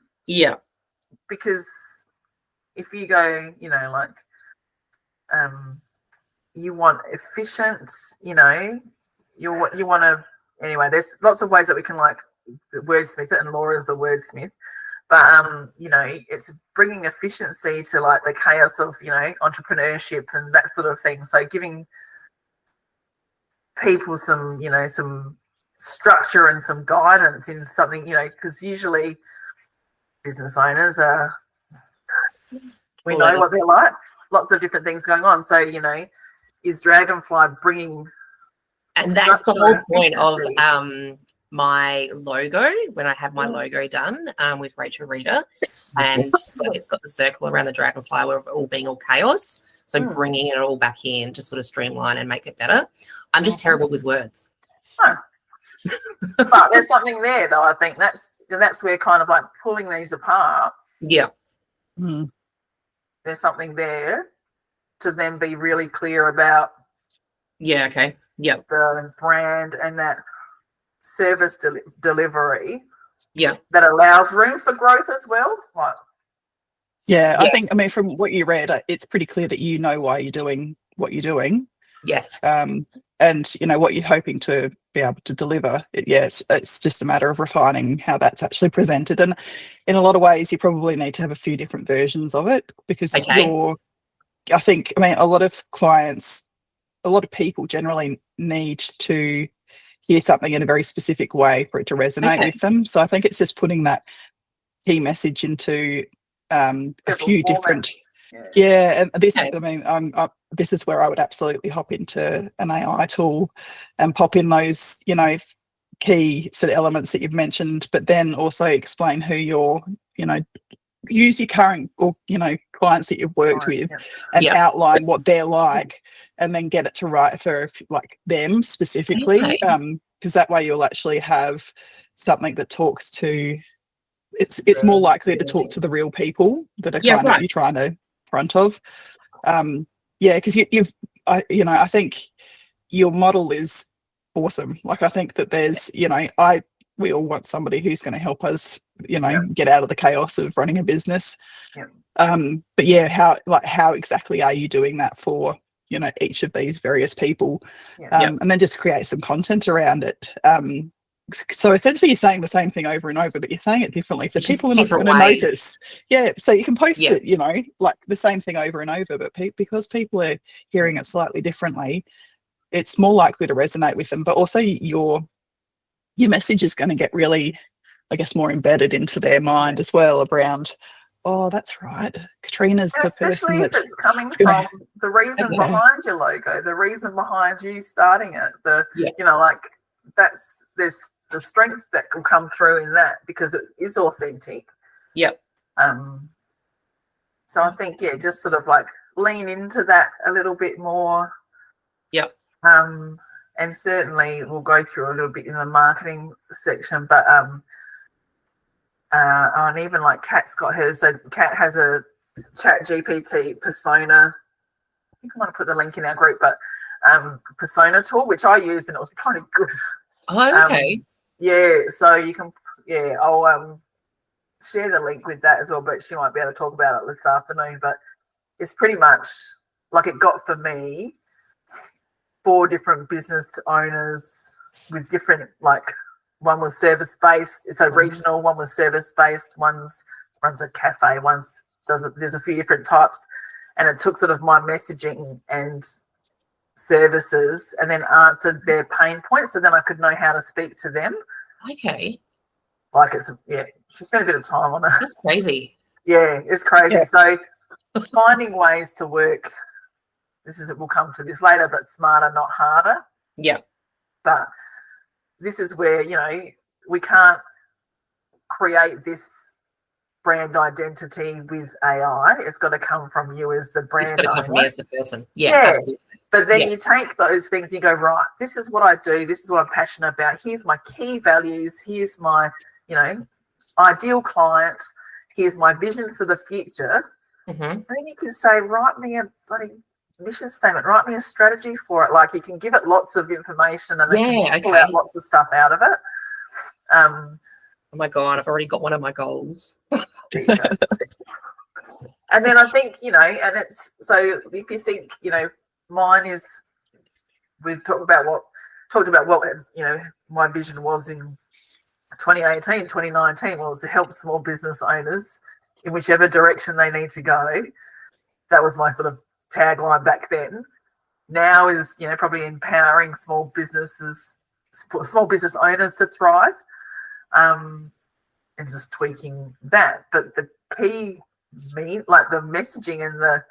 Because if you go, you want efficient, you want to, anyway, there's lots of ways that we can like wordsmith it, and Laura's the wordsmith, but it's bringing efficiency to like the chaos of entrepreneurship and that sort of thing. So giving people some some structure and some guidance in something, because usually business owners are, we know what they're like, lots of different things going on. So is Dragonfly bringing, and that's the whole point of my logo, when I have my logo done with Rachel Reader, and it's got the circle around the dragonfly where all being all chaos, so bringing it all back in to sort of streamline and make it better. I'm just terrible with words. But there's something there, though. I think that's where kind of like pulling these apart, there's something there to then be really clear about the brand and that service delivery that allows room for growth as well. I think, from what you read, it's pretty clear that you know why you're doing what you're doing. And what you're hoping to be able to deliver. It's just a matter of refining how that's actually presented. And in a lot of ways, you probably need to have a few different versions of it, because I think, a lot of clients a lot of people generally need to hear something in a very specific way for it to resonate with them. So I think it's just putting that key message into a few different. And this, I mean, this is where I would absolutely hop into an AI tool and pop in those, you know, key sort of elements that you've mentioned, but then also explain who your, you know, use your current or, you know, clients that you've worked with and outline what they're like, and then get it to write for like them specifically, because that way you'll actually have something that talks to, it's more likely to talk to the real people that are kind of you're trying to front of. Because I think your model is awesome. Like, I think that there's, you know, we all want somebody who's going to help us, you know, get out of the chaos of running a business. But yeah, how exactly are you doing that for, you know, each of these various people? And then just create some content around it. So essentially you're saying the same thing over and over, but you're saying it differently, so people are not going to notice. So you can post it, you know, like the same thing over and over, but because people are hearing it slightly differently, it's more likely to resonate with them. But also your message is going to get really, I guess, more embedded into their mind as well, around, oh, that's right, Katrina's the person that, especially if it's coming from the reason behind your logo, the reason behind you starting it, you know, like there's the strength that will come through in that, because it is authentic. So I think just sort of like lean into that a little bit more. And certainly we'll go through a little bit in the marketing section, but and even like Kat's got hers. So Kat has a Chat GPT persona. I think I might have put the link in our group, but persona tool, which I used, and it was pretty good. So you can, I'll share the link with that as well, but she might be able to talk about it this afternoon. But it's pretty much like, it got for me 4 different business owners with different, like, one was service based, so regional, one was service based, one's runs a cafe, there's a few different types, and it took sort of my messaging and services and then answered their pain points, so then I could know how to speak to them. Like, it's she spent a bit of time on it. That's crazy. It's crazy. So finding ways to work, we'll come to this later, but smarter, not harder. But this is where, you know, we can't create this brand identity with AI. It's got to come from you as the brand owner. It's got to come from me as the person. Absolutely. But then you take those things and you go, right, this is what I do. This is what I'm passionate about. Here's my key values. Here's my, you know, ideal client. Here's my vision for the future. And then you can say, write me a bloody mission statement, write me a strategy for it. Like, you can give it lots of information, and then can pull out lots of stuff out of it. Oh my God, I've already got one of my goals. And then I think, you know, and it's, so if you think, you know, mine is, we've talked about what, you know, my vision was in 2018, 2019 was to help small business owners in whichever direction they need to go. That was my sort of tagline back then. Now is, you know, probably empowering small business owners to thrive, and just tweaking that. But the key, like the messaging and the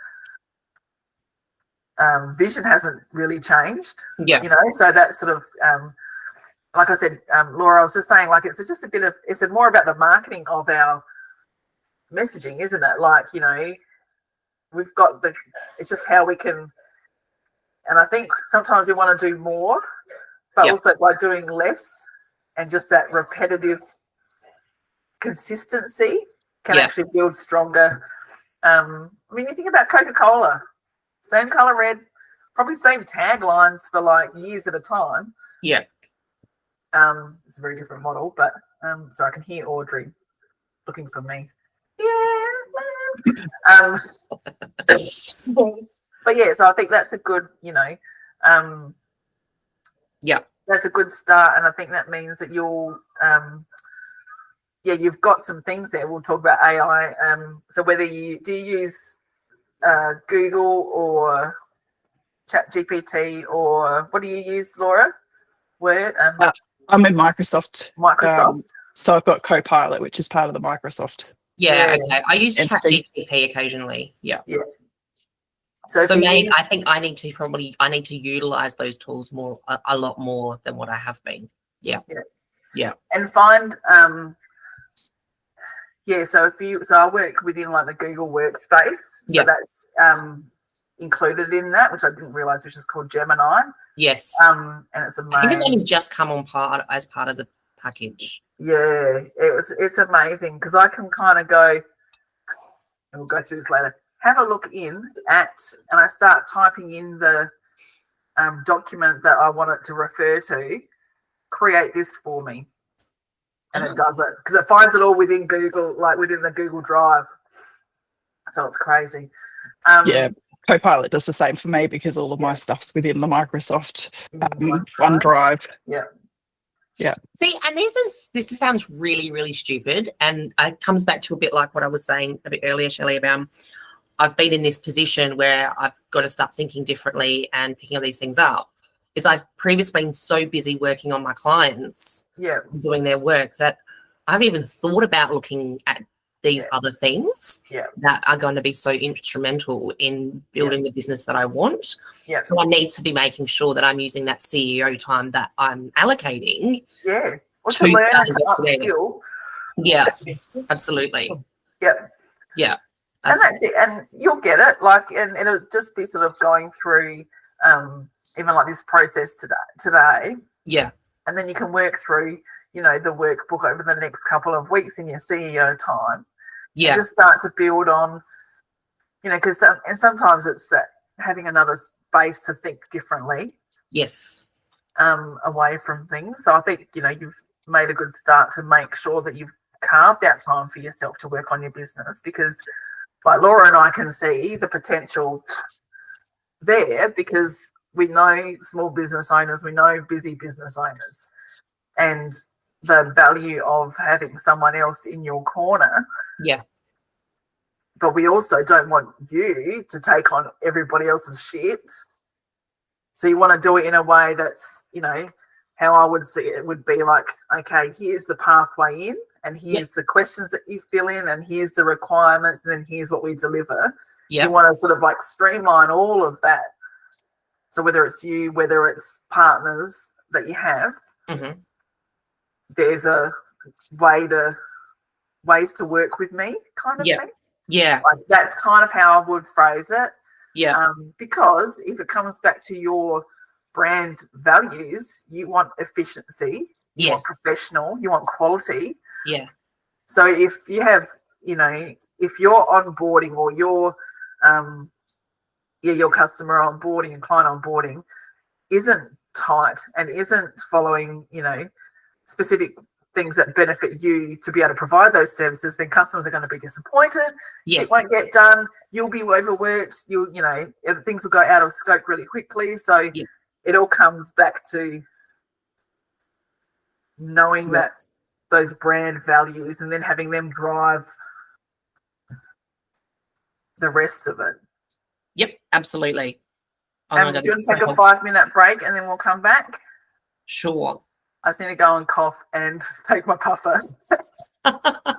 vision hasn't really changed. You know, so that's sort of like I said, Laura, I was just saying, like, it's just a bit of, it's more about the marketing of our messaging, isn't it? Like, you know, we've got it's just how we can, and I think sometimes we want to do more, but also by doing less and just that repetitive consistency can actually build stronger. I mean, you think about Coca-Cola, same color red, probably same taglines for like years at a time. It's a very different model, but so I can hear Audrey looking for me. But so I think that's a good, you know, that's a good start, and I think that means that you'll you've got some things there. We'll talk about AI. So whether you use Google or Chat GPT, or what do you use, Laura? Word? I'm in Microsoft. Microsoft. So I've got Copilot, which is part of the Microsoft. Yeah, okay. I use entity. ChatGPT occasionally. Yeah. So maybe I think I need to utilize those tools more, a lot more than what I have been. Yeah. And find so I work within like the Google Workspace. So that's included in that, which I didn't realize, which is called Gemini. Yes. And it's amazing. I think it's only just come on as part of the package. Yeah, it's amazing because I can kind of go, and we'll go through this later, have a look in at, and I start typing in the document that I want it to refer to, create this for me. And it does it because it finds it all within Google, like within the Google Drive. So it's crazy. Copilot does the same for me because all of my stuff's within the Microsoft OneDrive. Yeah. See, and this sounds really, really stupid, and it comes back to a bit like what I was saying a bit earlier, Shelley, about I've been in this position where I've got to start thinking differently and picking all these things up. Is I've previously been so busy working on my clients, doing their work, that I haven't even thought about looking at these other things that are going to be so instrumental in building the business that I want. So I need to be making sure that I'm using that CEO time that I'm allocating. Or to learn and to upskill. Yeah, absolutely. Yeah. And that's it. And you'll get it. And it'll just be sort of going through even like this process today. Yeah. And then you can work through, the workbook over the next couple of weeks in your CEO time. Yeah. Just start to build on, because sometimes it's that having another space to think differently. Yes. Away from things. So I think, you've made a good start to make sure that you've carved out time for yourself to work on your business, because like Laura and I can see the potential there, because we know small business owners, we know busy business owners, and the value of having someone else in your corner. Yeah. But we also don't want you to take on everybody else's shit. So you want to do it in a way that's, how I would see it would be like, okay, here's the pathway in, and here's the questions that you fill in, and here's the requirements, and then here's what we deliver. You want to sort of like streamline all of that. So whether it's you, whether it's partners that you have, there's a ways to work with me kind of thing. Yeah. Like that's kind of how I would phrase it. Yeah. Because if it comes back to your brand values, you want efficiency, you want professional, you want quality. Yeah. So if you have, if you're onboarding, or your customer onboarding and client onboarding isn't tight and isn't following, specific things that benefit you to be able to provide those services, then customers are going to be disappointed. Shit won't get done. You'll be overworked. Things will go out of scope really quickly. So it all comes back to knowing that those brand values, and then having them drive the rest of it. Yep, absolutely. Do you want to take a 5-minute break and then we'll come back? Sure. I just need to go and cough and take my puffer.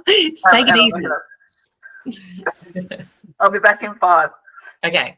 Take it easy. I'll be back in 5. Okay.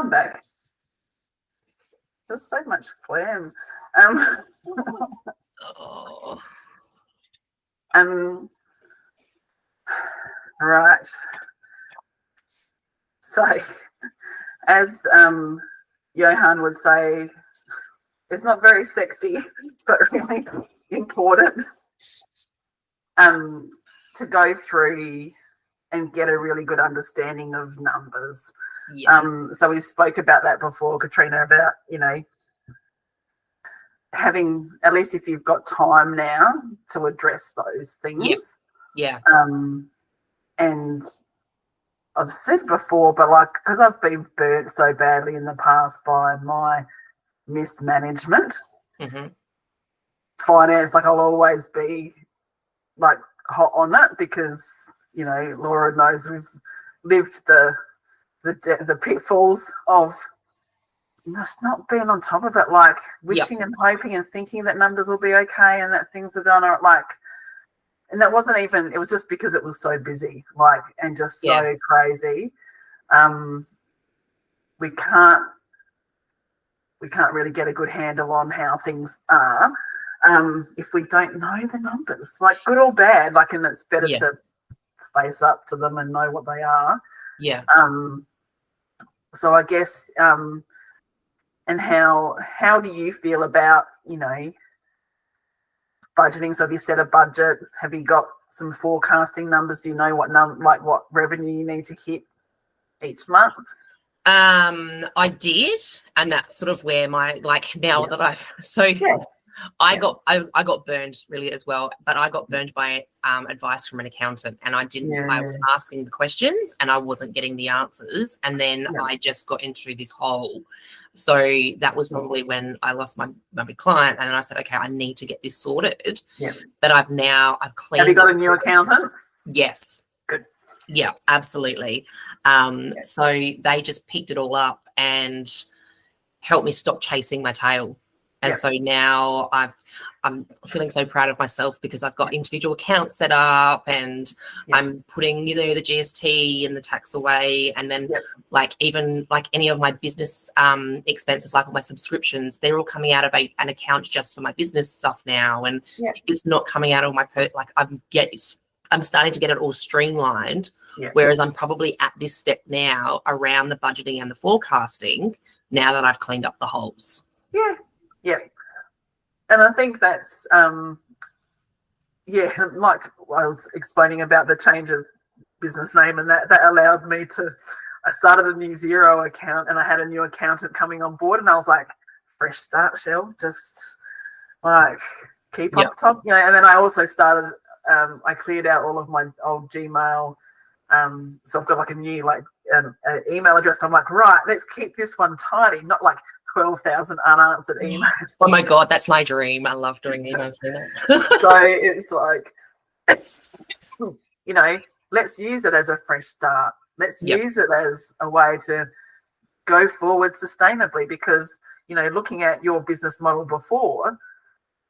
I'm back. Just so much phlegm. Oh. Right. So, as Johan would say, it's not very sexy, but really important to go through and get a really good understanding of numbers. Yes. So we spoke about that before, Katrina, about, having, at least if you've got time now, to address those things. Yeah. And I've said before, but like, because I've been burnt so badly in the past by my mismanagement, finance, like I'll always be like hot on that because, Laura knows we've lived the pitfalls of just not being on top of it, like wishing and hoping and thinking that numbers will be okay and that things are gonna and that wasn't even, it was just because it was so busy, and just so crazy. We can't really get a good handle on how things are if we don't know the numbers, like good or bad, and it's better to face up to them and know what they are. So I guess and how do you feel about budgeting? So have you set a budget? Have you got some forecasting numbers? Do you know what what revenue you need to hit each month? I did, and that's sort of where my that I've I got burned really as well, but I got burned by advice from an accountant, and I was asking the questions and I wasn't getting the answers, and then I just got into this hole. So that was probably when I lost my big client, and then I said, okay, I need to get this sorted. But I've cleaned. Have you got a new accountant? Yes. Good. Yeah, absolutely. So they just picked it all up and helped me stop chasing my tail. And so now I'm feeling so proud of myself because I've got individual accounts set up, and I'm putting, the GST and the tax away. And then even any of my business expenses, like all my subscriptions, they're all coming out of an account just for my business stuff now. And it's not coming out of my, I'm starting to get it all streamlined. Whereas I'm probably at this step now around the budgeting and the forecasting now that I've cleaned up the holes. Yeah. And I think that's, like I was explaining about the change of business name, and that allowed me to, I started a new Xero account and I had a new accountant coming on board, and I was like, fresh start, Shell, just keep up top, and then I also started, I cleared out all of my old Gmail. So I've got a new an email address. So I'm like, right, let's keep this one tidy, not 12,000 unanswered emails. Oh my God, that's my dream. I love doing emails. So it's let's use it as a fresh start. Let's use it as a way to go forward sustainably, because, looking at your business model before,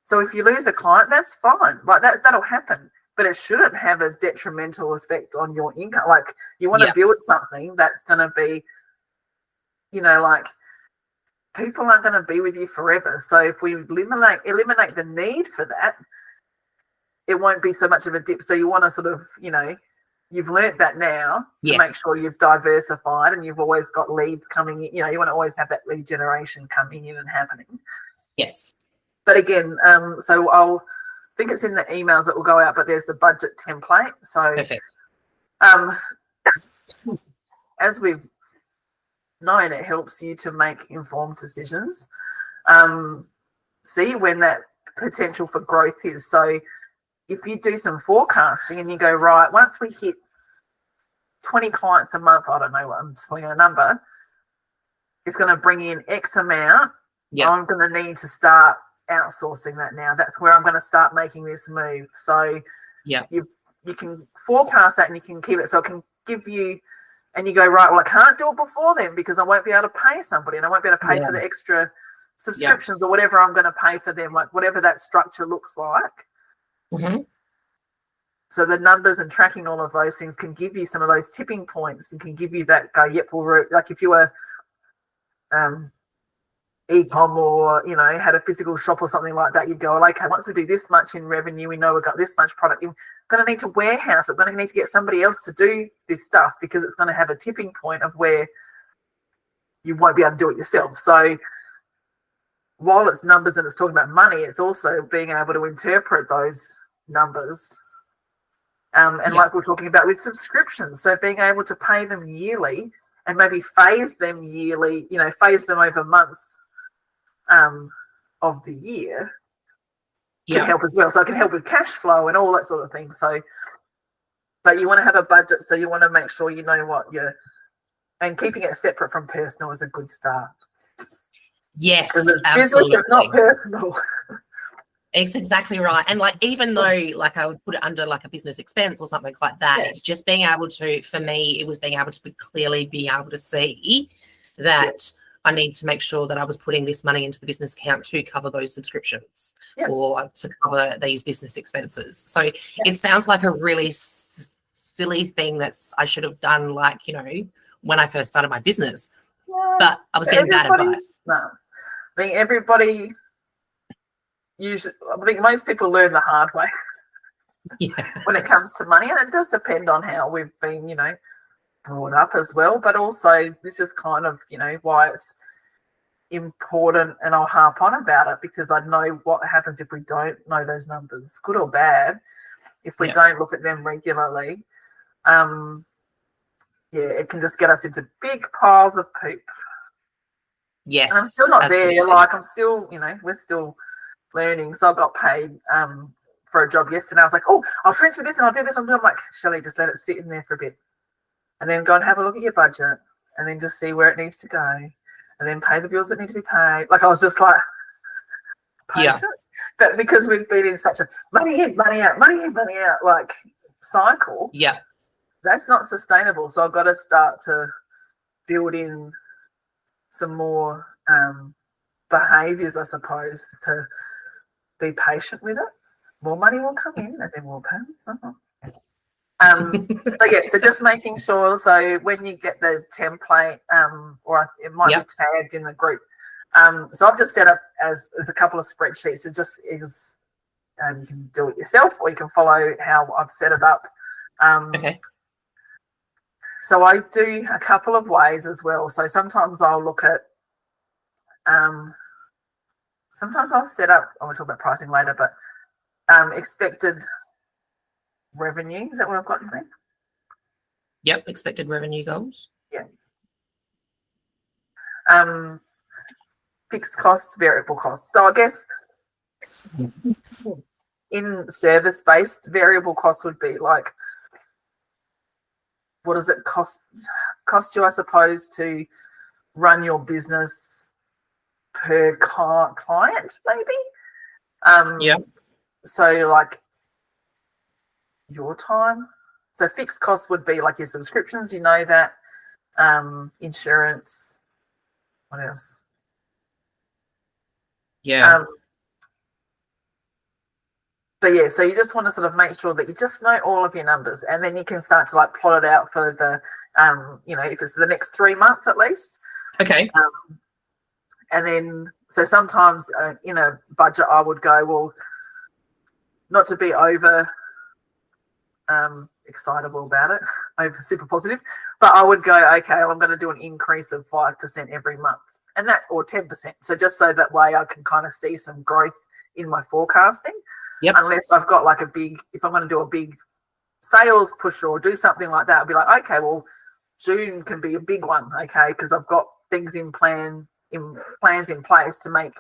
so if you lose a client, that's fine. That'll happen. But it shouldn't have a detrimental effect on your income. You want to build something that's going to be, people aren't going to be with you forever. So if we eliminate the need for that, it won't be so much of a dip. So you want to sort of, you've learnt that now to make sure you've diversified and you've always got leads coming in. You want to always have that lead generation coming in and happening. Yes. But again, so I'll think it's in the emails that will go out, but there's the budget template. So perfect. As we've known, it helps you to make informed decisions. See when that potential for growth is. So if you do some forecasting and you go, right, once we hit 20 clients a month, I don't know what I'm putting a number, it's going to bring in X amount. I'm going to need to start outsourcing that now. That's where I'm going to start making this move. So you can forecast that and you can keep it. So it can give you, and you go, right, well, I can't do it before then because I won't be able to pay somebody and I won't be able to pay for the extra subscriptions or whatever I'm going to pay for them, whatever that structure looks like. So the numbers and tracking all of those things can give you some of those tipping points and can give you that go, yep, well, if you were e-com or, you know, had a physical shop or something like that, you'd go, okay, once we do this much in revenue, we know we've got this much product. You're going to need to warehouse it. We're going to need to get somebody else to do this stuff because it's going to have a tipping point of where you won't be able to do it yourself. So while it's numbers and it's talking about money, it's also being able to interpret those numbers. And like we're talking about with subscriptions, so being able to pay them yearly and maybe phase them yearly, you know, phase them over months of the year can help as well. So it can help with cash flow and all that sort of thing. So, but you want to have a budget, so you want to make sure you know what you're, and keeping it separate from personal is a good start. Yes, because absolutely. Business is not personal. It's exactly right. And like, even though like I would put it under like a business expense or something like that, it's just being able to, for me, it was being able to clearly be able to see that I need to make sure that I was putting this money into the business account to cover those subscriptions or to cover these business expenses. So it sounds like a really silly thing that's I should have done, like, you know, when I first started my business. But I was getting bad advice. No. I think everybody usually, I think most people learn the hard way when it comes to money. And it does depend on how we've been, you know, brought up as well. But also this is kind of, you know, why it's important, and I'll harp on about it because I know what happens if we don't know those numbers, good or bad, if we don't look at them regularly. It can just get us into big piles of poop. Yes. And I'm still not there. Like, I'm still, you know, we're still learning. So I got paid for a job yesterday. I was like, oh, I'll transfer this and I'll do this. I'm like, Shelley, just let it sit in there for a bit. And then go and have a look at your budget and then just see where it needs to go. And then pay the bills that need to be paid. Like, I was just like, patience. But because we've been in such a money in, money out, money in, money out, like, cycle. That's not sustainable. So I've got to start to build in some more behaviors, I suppose, to be patient with it. More money will come in and then we'll pay somehow. So just making sure, so when you get the template, or it might be tagged in the group. So I've just set up as a couple of spreadsheets. It just is, you can do it yourself or you can follow how I've set it up. So I do a couple of ways as well. So sometimes I'll look at, sometimes I'll set up, I will talk about pricing later, but expected revenue. Is that what I've got in there? Yep, expected revenue goals. Fixed costs, variable costs. So I guess in service-based, variable costs would be like, what does it cost you, I suppose, to run your business per client, maybe? So like your time. So fixed costs would be like your subscriptions, you know that, insurance, what else? But so you just want to sort of make sure that you just know all of your numbers, and then you can start to like plot it out for the, you know, if it's the next 3 months at least. And then, so sometimes in a budget, I would go, well, not to be over excitable about it, over super positive, but I would go, okay, well, I'm going to do an increase of 5% every month, and that, or 10%. So just so that way I can kind of see some growth in my forecasting. Unless I've got like a big, if I'm going to do a big sales push or do something like that, I'll be like, okay, well, June can be a big one, okay, because I've got things plans in place to make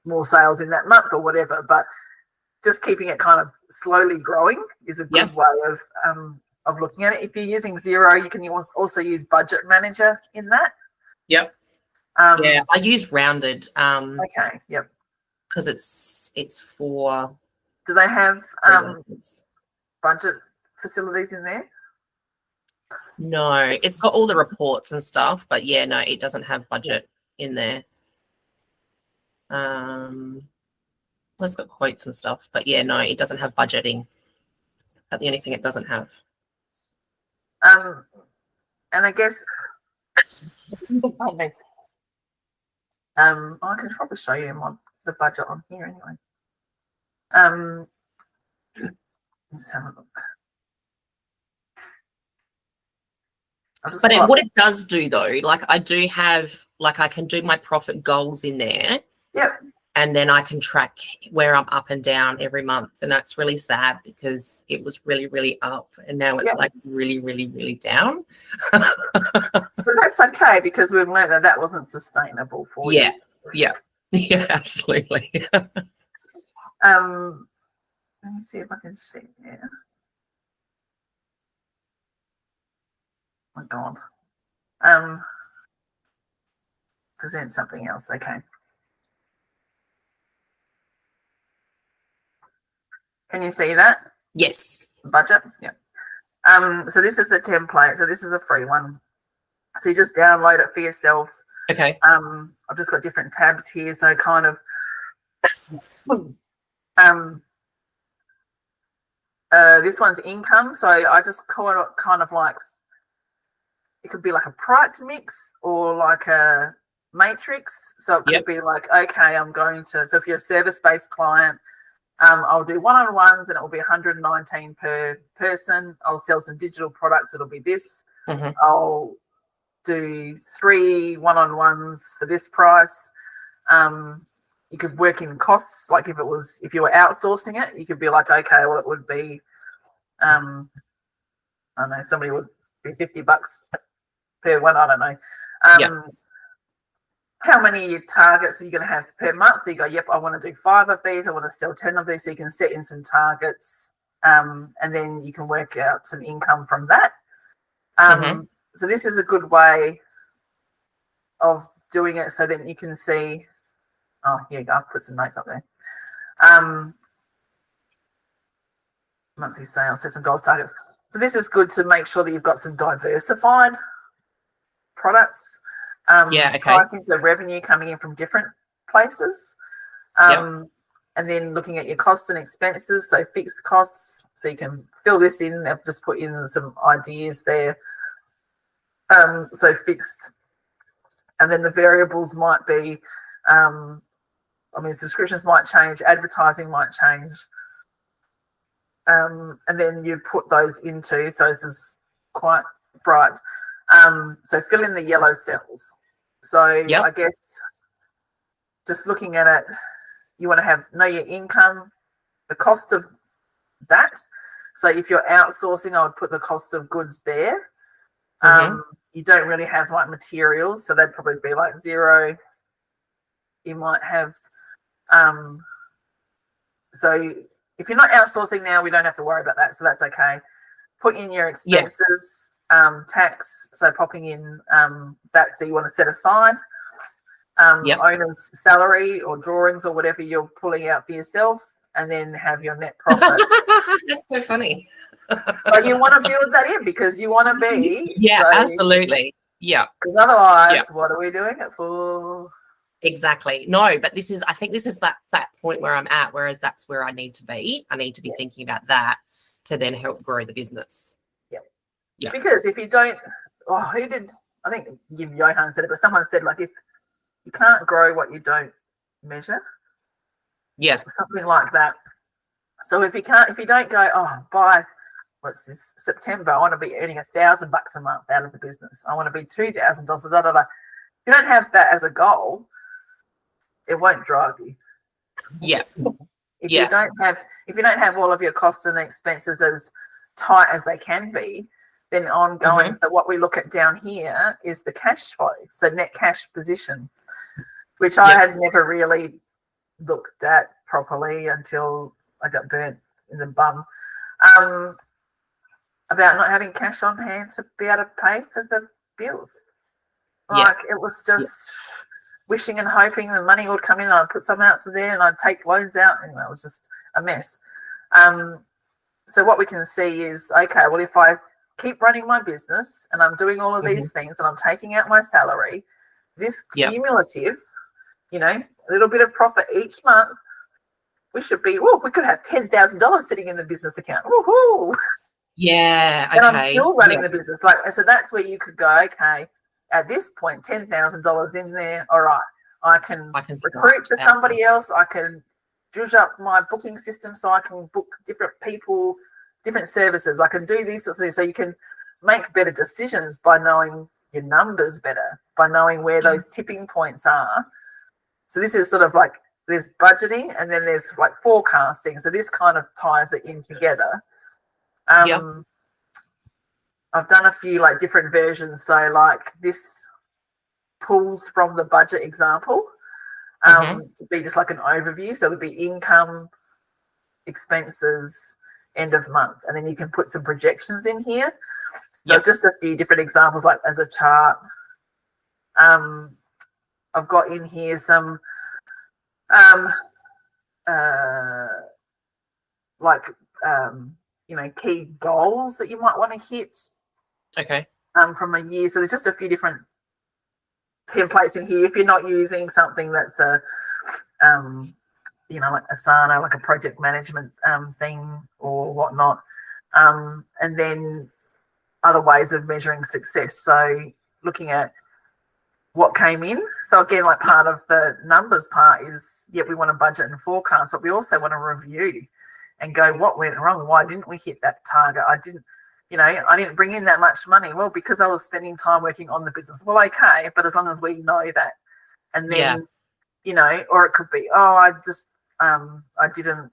more sales in that month or whatever. But just keeping it kind of slowly growing is a good way of looking at it. If you're using Xero, you can also use Budget Manager in that. I use Rounded. Because it's for. Do they have budget facilities in there? No, it's got all the reports and stuff, but no, it doesn't have budget in there. It's got quotes and stuff, but no, it doesn't have budgeting. That's the only thing it doesn't have. And I guess I can probably show you the budget on here anyway. Let's have a look. But what it does do though, like I do have, like I can do my profit goals in there. Yep. And then I can track where I'm up and down every month. And that's really sad because it was really, really up. And now it's like really, really, really down. But that's okay because we've learned that wasn't sustainable for you. Yeah, absolutely. Let me see if I can see here. Oh my God. Present something else. Okay. Can you see that? Yes. Budget. Yeah. So this is the template. So this is a free one. So you just download it for yourself. Okay. I've just got different tabs here. So kind of this one's income. So I just call it kind of like, it could be like a product mix or like a matrix. So it could be like, okay, I'm going to, so if you're a service-based client, I'll do one-on-ones and it will be 119 per person. I'll sell some digital products. It'll be this. I'll do 3 one-on-ones for this price. You could work in costs. Like if you were outsourcing it, you could be like, okay, well, it would be, I don't know, somebody would be $50 per one. I don't know. How many targets are you going to have per month? So you go, yep, I want to do 5 of these. I want to sell 10 of these. So you can set in some targets, and then you can work out some income from that. So this is a good way of doing it so that you can see, oh, here you go. I've put some notes up there. Monthly sales, set some goals, targets. So this is good to make sure that you've got some diversified products. Pricing, so revenue coming in from different places. And then looking at your costs and expenses, so fixed costs. So you can fill this in. I've just put in some ideas there. So fixed. And then the variables might be, subscriptions might change, advertising might change. And then you put those into, so this is quite bright. So fill in the yellow cells. So I guess just looking at it, you want to know your income, the cost of that. So if you're outsourcing, I would put the cost of goods there. You don't really have like materials, so that'd probably be like 0. You might have, so if you're not outsourcing now, we don't have to worry about that. So that's okay. Put in your expenses. Tax, so popping in that you want to set aside, owner's salary or drawings or whatever you're pulling out for yourself, and then have your net profit. That's so funny. But you want to build that in because you want to be absolutely, because otherwise what are we doing it for? Exactly. No, but I think this is that point where I'm at, whereas that's where I need to be. I need to be thinking about that to then help grow the business. Yeah. Because if you don't, I think Johan said it, but someone said like if you can't grow what you don't measure. Yeah. Something like that. So if you don't go, by what's this, September, I want to be earning $1,000 a month out of the business. I want to be $2,000, da, da, da. If you don't have that as a goal, it won't drive you. Yeah. If you don't have all of your costs and expenses as tight as they can be, then ongoing. So what we look at down here is the cash flow, so net cash position, which I had never really looked at properly until I got burnt in the bum about not having cash on hand to be able to pay for the bills. Like it was just wishing and hoping the money would come in and I'd put some out to there and I'd take loans out. Anyway, it was just a mess. So what we can see is, okay, well, if I keep running my business and I'm doing all of these things and I'm taking out my salary, this cumulative, a little bit of profit each month, we should be, we could have $10,000 sitting in the business account. Woohoo! Yeah. Okay. And I'm still running the business. So that's where you could go, okay, at this point, $10,000 in there. All right, I can recruit for somebody else. I can juice up my booking system so I can book different people, different services. I can do these sorts of things. So you can make better decisions by knowing your numbers better, by knowing where those tipping points are. So this is sort of like, there's budgeting and then there's like forecasting. So this kind of ties it in together. I've done a few like different versions. So like this pulls from the budget example to be just like an overview. So it would be income, expenses, end of month. And then you can put some projections in here. So it's just a few different examples like as a chart. I've got in here some key goals that you might want to hit from a year. So there's just a few different templates in here if you're not using something that's like Asana, like a project management thing or whatnot, and then other ways of measuring success. So looking at what came in. So again, like part of the numbers part is, we want to budget and forecast, but we also want to review and go, what went wrong? Why didn't we hit that target? I didn't bring in that much money. Well, because I was spending time working on the business. Well, okay, but as long as we know that, and then, or it could be, I didn't,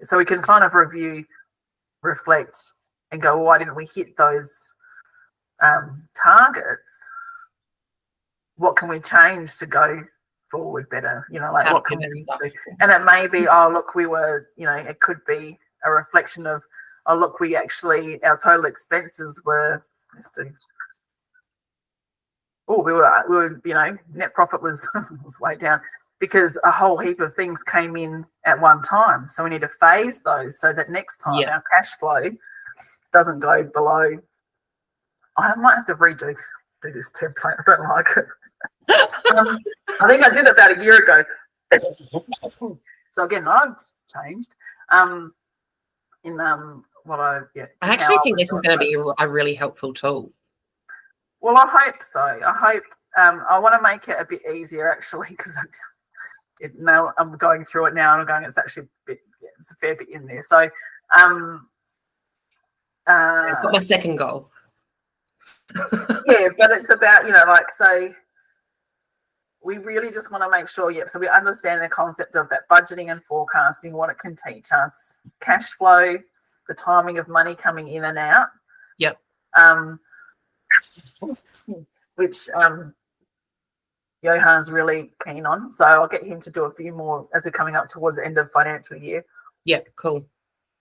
So we can kind of review, reflect, and go, why didn't we hit those targets? What can we change to go forward better? What can we do? And it may be, we were, it could be a reflection of, our total expenses were, net profit was was way down because a whole heap of things came in at one time. So we need to phase those so that next time our cash flow doesn't go below. I might have to redo this template. I don't like it. I think I did it about a year ago. So again, I've changed. I actually think this is going to be a really helpful tool. Well, I hope so. I hope I want to make it a bit easier actually, because now I'm going through it now and I'm going, it's actually it's a fair bit in there. So I've got my second goal. But it's about, so we really just want to make sure, so we understand the concept of that budgeting and forecasting, what it can teach us, cash flow, the timing of money coming in and out. Which Johan's really keen on. So I'll get him to do a few more as we're coming up towards the end of financial year. Cool.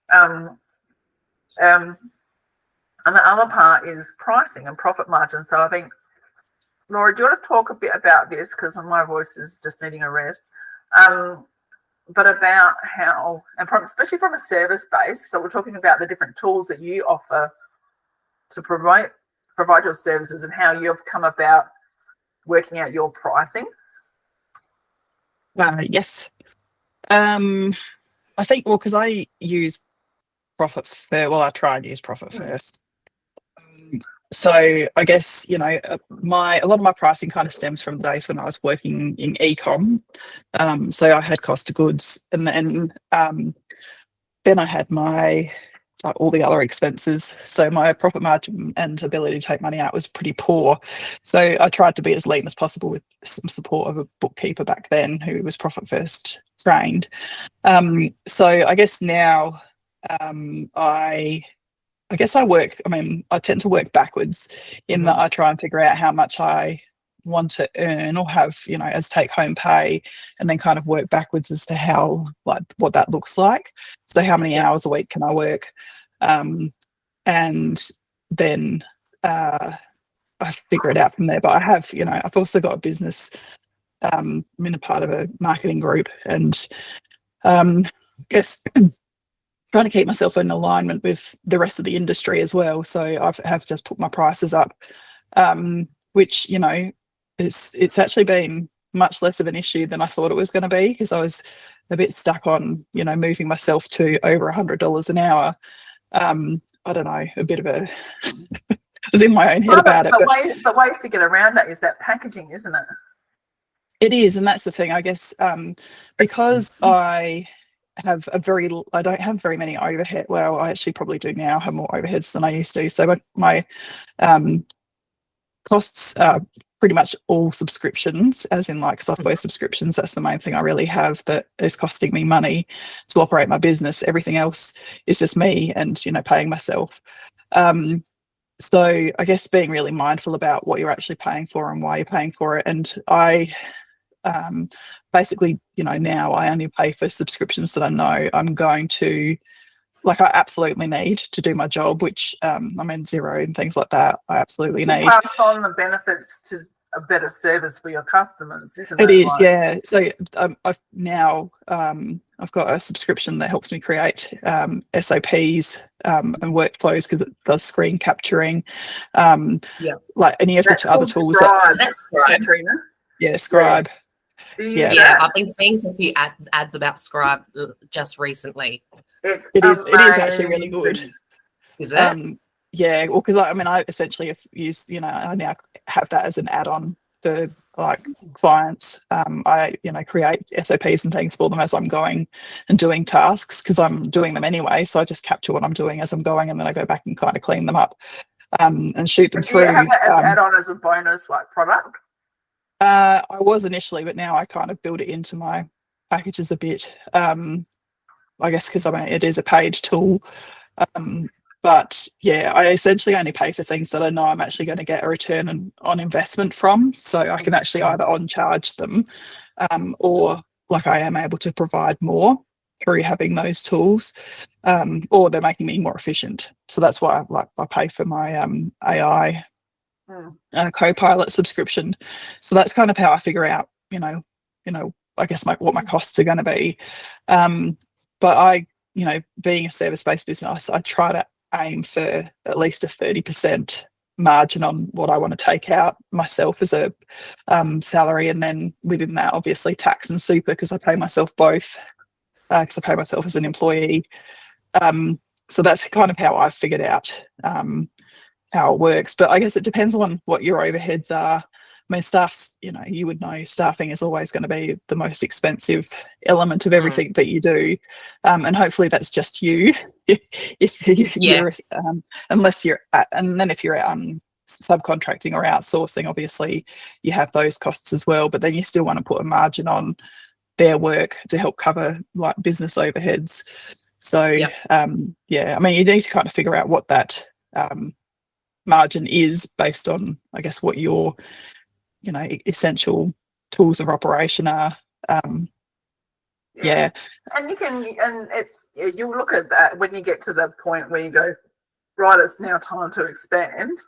And the other part is pricing and profit margin. So I think, Laura, do you want to talk a bit about this? Because my voice is just needing a rest. But about how, and especially from a service base, so we're talking about the different tools that you offer to provide your services and how you've come about working out your pricing. Yes. I think, because I use profit first. Well, I try and use profit first. So I guess, a lot of my pricing kind of stems from the days when I was working in e-com. So I had cost of goods, and then I had my all the other expenses. So my profit margin and ability to take money out was pretty poor. So I tried to be as lean as possible with some support of a bookkeeper back then who was profit first trained. So I guess now I tend to work backwards in that I try and figure out how much I want to earn or have, as take home pay, and then kind of work backwards as to what that looks like. So how many hours a week can I work? And then I figure it out from there. But I have, I've also got a business. I'm in a part of a marketing group, and I guess trying to keep myself in alignment with the rest of the industry as well. So I have just put my prices up, which, it's actually been much less of an issue than I thought it was going to be, because I was a bit stuck on, moving myself to over $100 an hour. I don't know, a bit of a was in my own head about it. But ways to get around that is that packaging, isn't it? It is, and that's the thing, I guess, because I don't have very many overhead. Well, I actually probably do now have more overheads than I used to. So my costs are pretty much all subscriptions, as in like software subscriptions. That's the main thing I really have that is costing me money to operate my business. Everything else is just me and, paying myself. So I guess being really mindful about what you're actually paying for and why you're paying for it. And I basically, now I only pay for subscriptions that I know I'm going to, I absolutely need to do my job, which I'm in Xero and things like that. I absolutely need. Pass on the benefits to a better service for your customers, isn't it? It is, yeah. So I've got a subscription that helps me create SOPs and workflows because it does screen capturing. Like any of the other tools. That's Scribe, Trina. Yeah, Scribe. Yeah, I've been seeing a few ads about Scribe just recently. It is actually really good. Is it? Yeah, well, because I essentially have used, I now have that as an add-on for like clients. I create SOPs and things for them as I'm going and doing tasks because I'm doing them anyway. So I just capture what I'm doing as I'm going, and then I go back and kind of clean them up and shoot them through. Do you have that as add-on as a bonus, like product? I was initially, but now I kind of build it into my packages a bit. I guess because it is a paid tool. But yeah, I essentially only pay for things that I know I'm actually going to get a return on investment from. So I can actually either on-charge them or I am able to provide more through having those tools, or they're making me more efficient. So that's why I pay for my AI Copilot subscription. So that's kind of how I figure out, I guess what my costs are going to be. But being a service-based business, I try to aim for at least a 30% margin on what I want to take out myself as a salary, and then within that, obviously, tax and super, because I pay myself both, because I pay myself as an employee. So that's kind of how I've figured out how it works. But I guess it depends on what your overheads are. Staff's, you would know staffing is always going to be the most expensive element of everything that you do. And hopefully that's just you. if you're, unless you're and then if you're subcontracting or outsourcing, obviously you have those costs as well, but then you still want to put a margin on their work to help cover like business overheads. So, you need to kind of figure out what that margin is based on, I guess, what your essential tools of operation are. And you'll look at that when you get to the point where you go, right, it's now time to expand.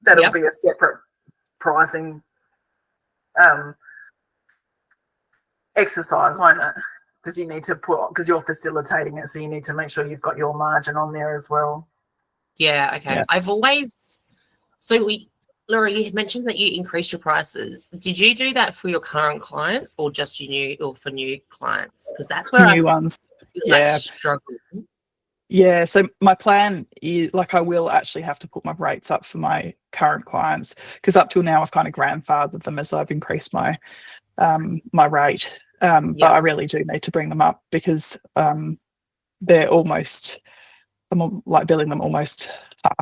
That'll be a separate pricing exercise, won't it? Because you need to because you're facilitating it, so you need to make sure you've got your margin on there as well. Yeah, okay. Yeah. Laura, you mentioned that you increased your prices. Did you do that for your current clients or just for new clients? Because that's where new ones. Struggle. Yeah, so my plan is I will actually have to put my rates up for my current clients, because up till now I've kind of grandfathered them as I've increased my my rate. But I really do need to bring them up because they're almost, I'm billing them almost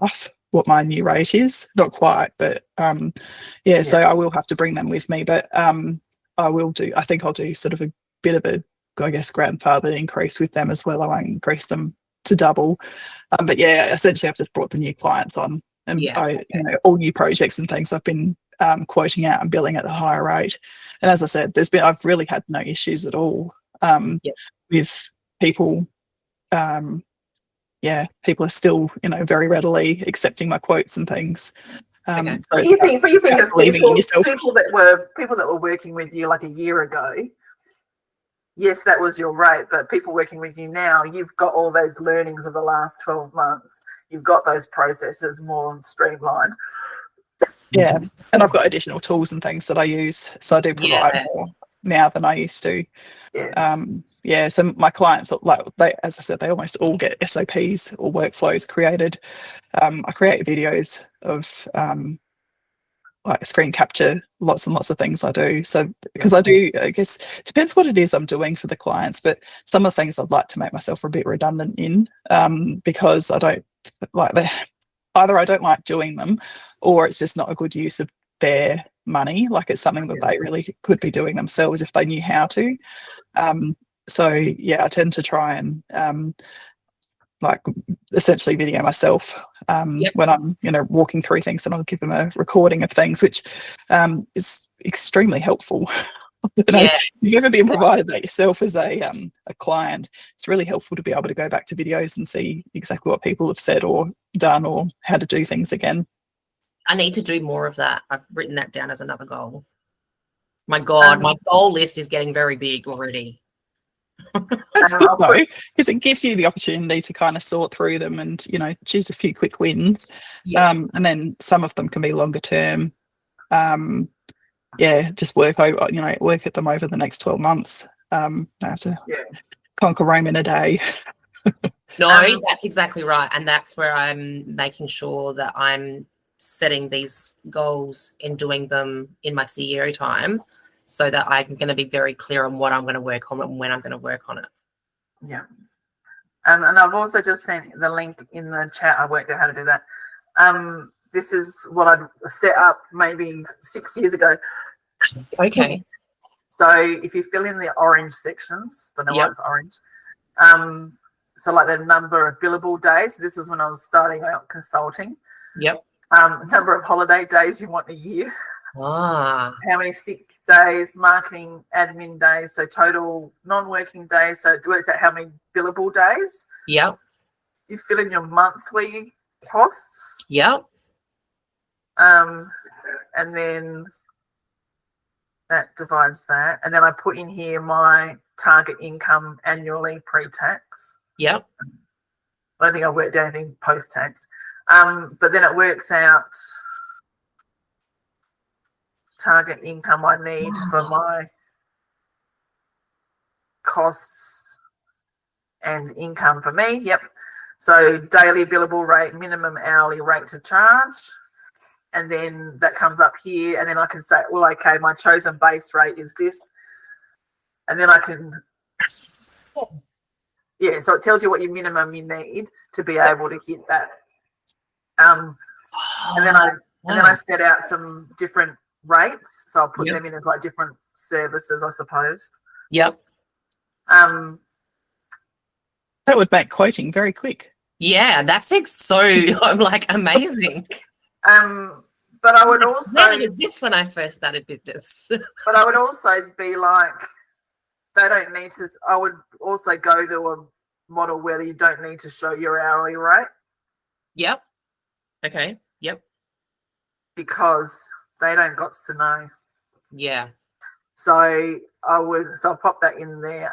half what my new rate is. Not quite, but so I will have to bring them with me. But I think I'll do sort of a bit of a, I guess, grandfather increase with them as well. I won't increase them to double. But essentially I've just brought the new clients on, and all new projects and things I've been quoting out and billing at the higher rate. And as I said, I've really had no issues at all with people. People are still, very readily accepting my quotes and things. So you think of people that were working with you like a year ago. Yes, that was your rate, but people working with you now, you've got all those learnings of the last 12 months. You've got those processes more streamlined. Yeah, and I've got additional tools and things that I use, so I do provide more. now than I used to. So my clients, like as I said, they almost all get SOPs or workflows created. I create videos of like screen capture, lots and lots of things I do. So because I guess it depends what it is I'm doing for the clients, but some of the things I'd like to make myself a bit redundant in, because I don't like either I don't like doing them, or it's just not a good use of their money. Like it's something that they really could be doing themselves if they knew how to. So yeah, I tend to try and like essentially video myself when I'm walking through things, and I'll give them a recording of things, which is extremely helpful. If you've ever been provided that yourself as a client, it's really helpful to be able to go back to videos and see exactly what people have said or done or how to do things again. I need to do more of that. I've written that down as another goal. My God, my goal list is getting very big already. That's good though, because it gives you the opportunity to kind of sort through them and choose a few quick wins. And then some of them can be longer term. Just work at them over the next 12 months. I have to conquer Rome in a day. No, that's exactly right. And that's where I'm making sure that I'm setting these goals and doing them in my CEO time, so that I'm going to be very clear on what I'm going to work on and when I'm going to work on it. Yeah. And I've also just sent the link in the chat. I worked out how to do that. This is what I set up maybe 6 years ago. Okay. So if you fill in the orange sections, don't know why it's orange. So like the number of billable days. This is when I was starting out consulting. Number of holiday days you want a year. How many sick days, marketing, admin days, so total non-working days. So it works out how many billable days. You fill in your monthly costs. And then that divides that. And then I put in here my target income annually pre-tax. I don't think I worked out anything post-tax. But then it works out target income I need for my costs and income for me. So daily billable rate, minimum hourly rate to charge. And then that comes up here. And then I can say, well, okay, my chosen base rate is this. And then I can, so it tells you what your minimum you need to be able to hit that. And then I set out some different rates, so I'll put them in as like different services, I suppose. That would make quoting very quick. That's so I'm like amazing. But I would also, when was this when I first started business? But I would also be like, they don't need to. I would also go to a model where you don't need to show your hourly rate. Okay. Because they don't got to know. So I'll pop that in there.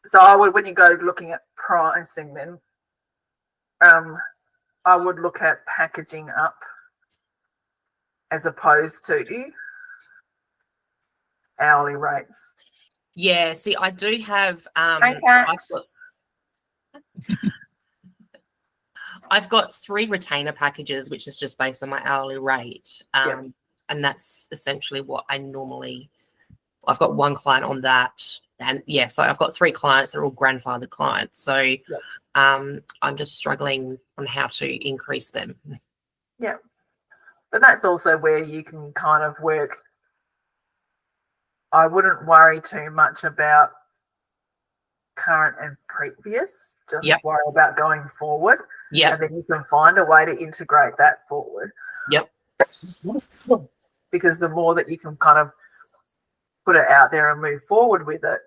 So I would, when you go looking at pricing, then I would look at packaging up as opposed to hourly rates. See, I do have I've got 3 retainer packages, which is just based on my hourly rate. And that's essentially what I normally, I've got 1 client on that. And so I've got 3 clients that are all grandfathered clients. So I'm just struggling on how to increase them. But that's also where you can kind of work. I wouldn't worry too much about current and previous, just worry about going forward. And then you can find a way to integrate that forward. Because the more that you can kind of put it out there and move forward with it,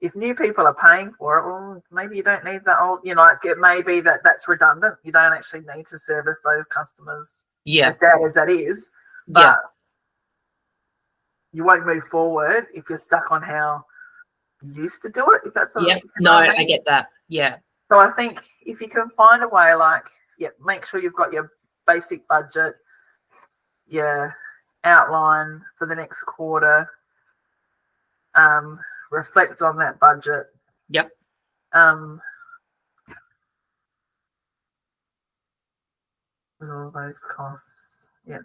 if new people are paying for it, well, maybe you don't need that old, it may be that that's redundant. You don't actually need to service those customers as sad as that is. But you won't move forward if you're stuck on how you used to do it, if that's I get that. So I think if you can find a way, like, make sure you've got your basic budget, your outline for the next quarter, reflect on that budget. Yep. With all those costs. Yep.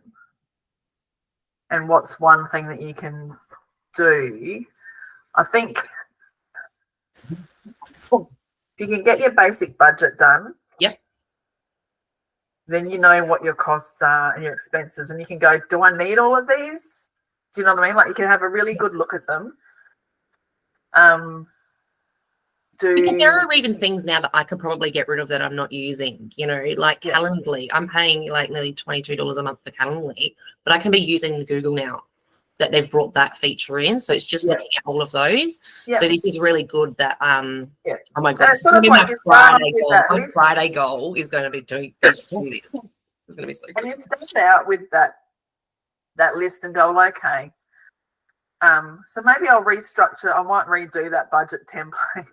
And what's one thing that you can do? I think you can get your basic budget done. Yep. Then you know what your costs are and your expenses, and you can go, do I need all of these? Do you know what I mean? Like, you can have a really good look at them. Because there are even things now that I could probably get rid of that I'm not using, you know, like Calendly. I'm paying like nearly $22 a month for Calendly, but I can be using Google now that they've brought that feature in. So it's just looking at all of those. So this is really good that, oh my God, this is going to be my Friday goal. My Friday goal is going to be doing this. It's going to be so good. And you start out with that list and go, okay, so maybe I'll restructure. I might redo that budget template.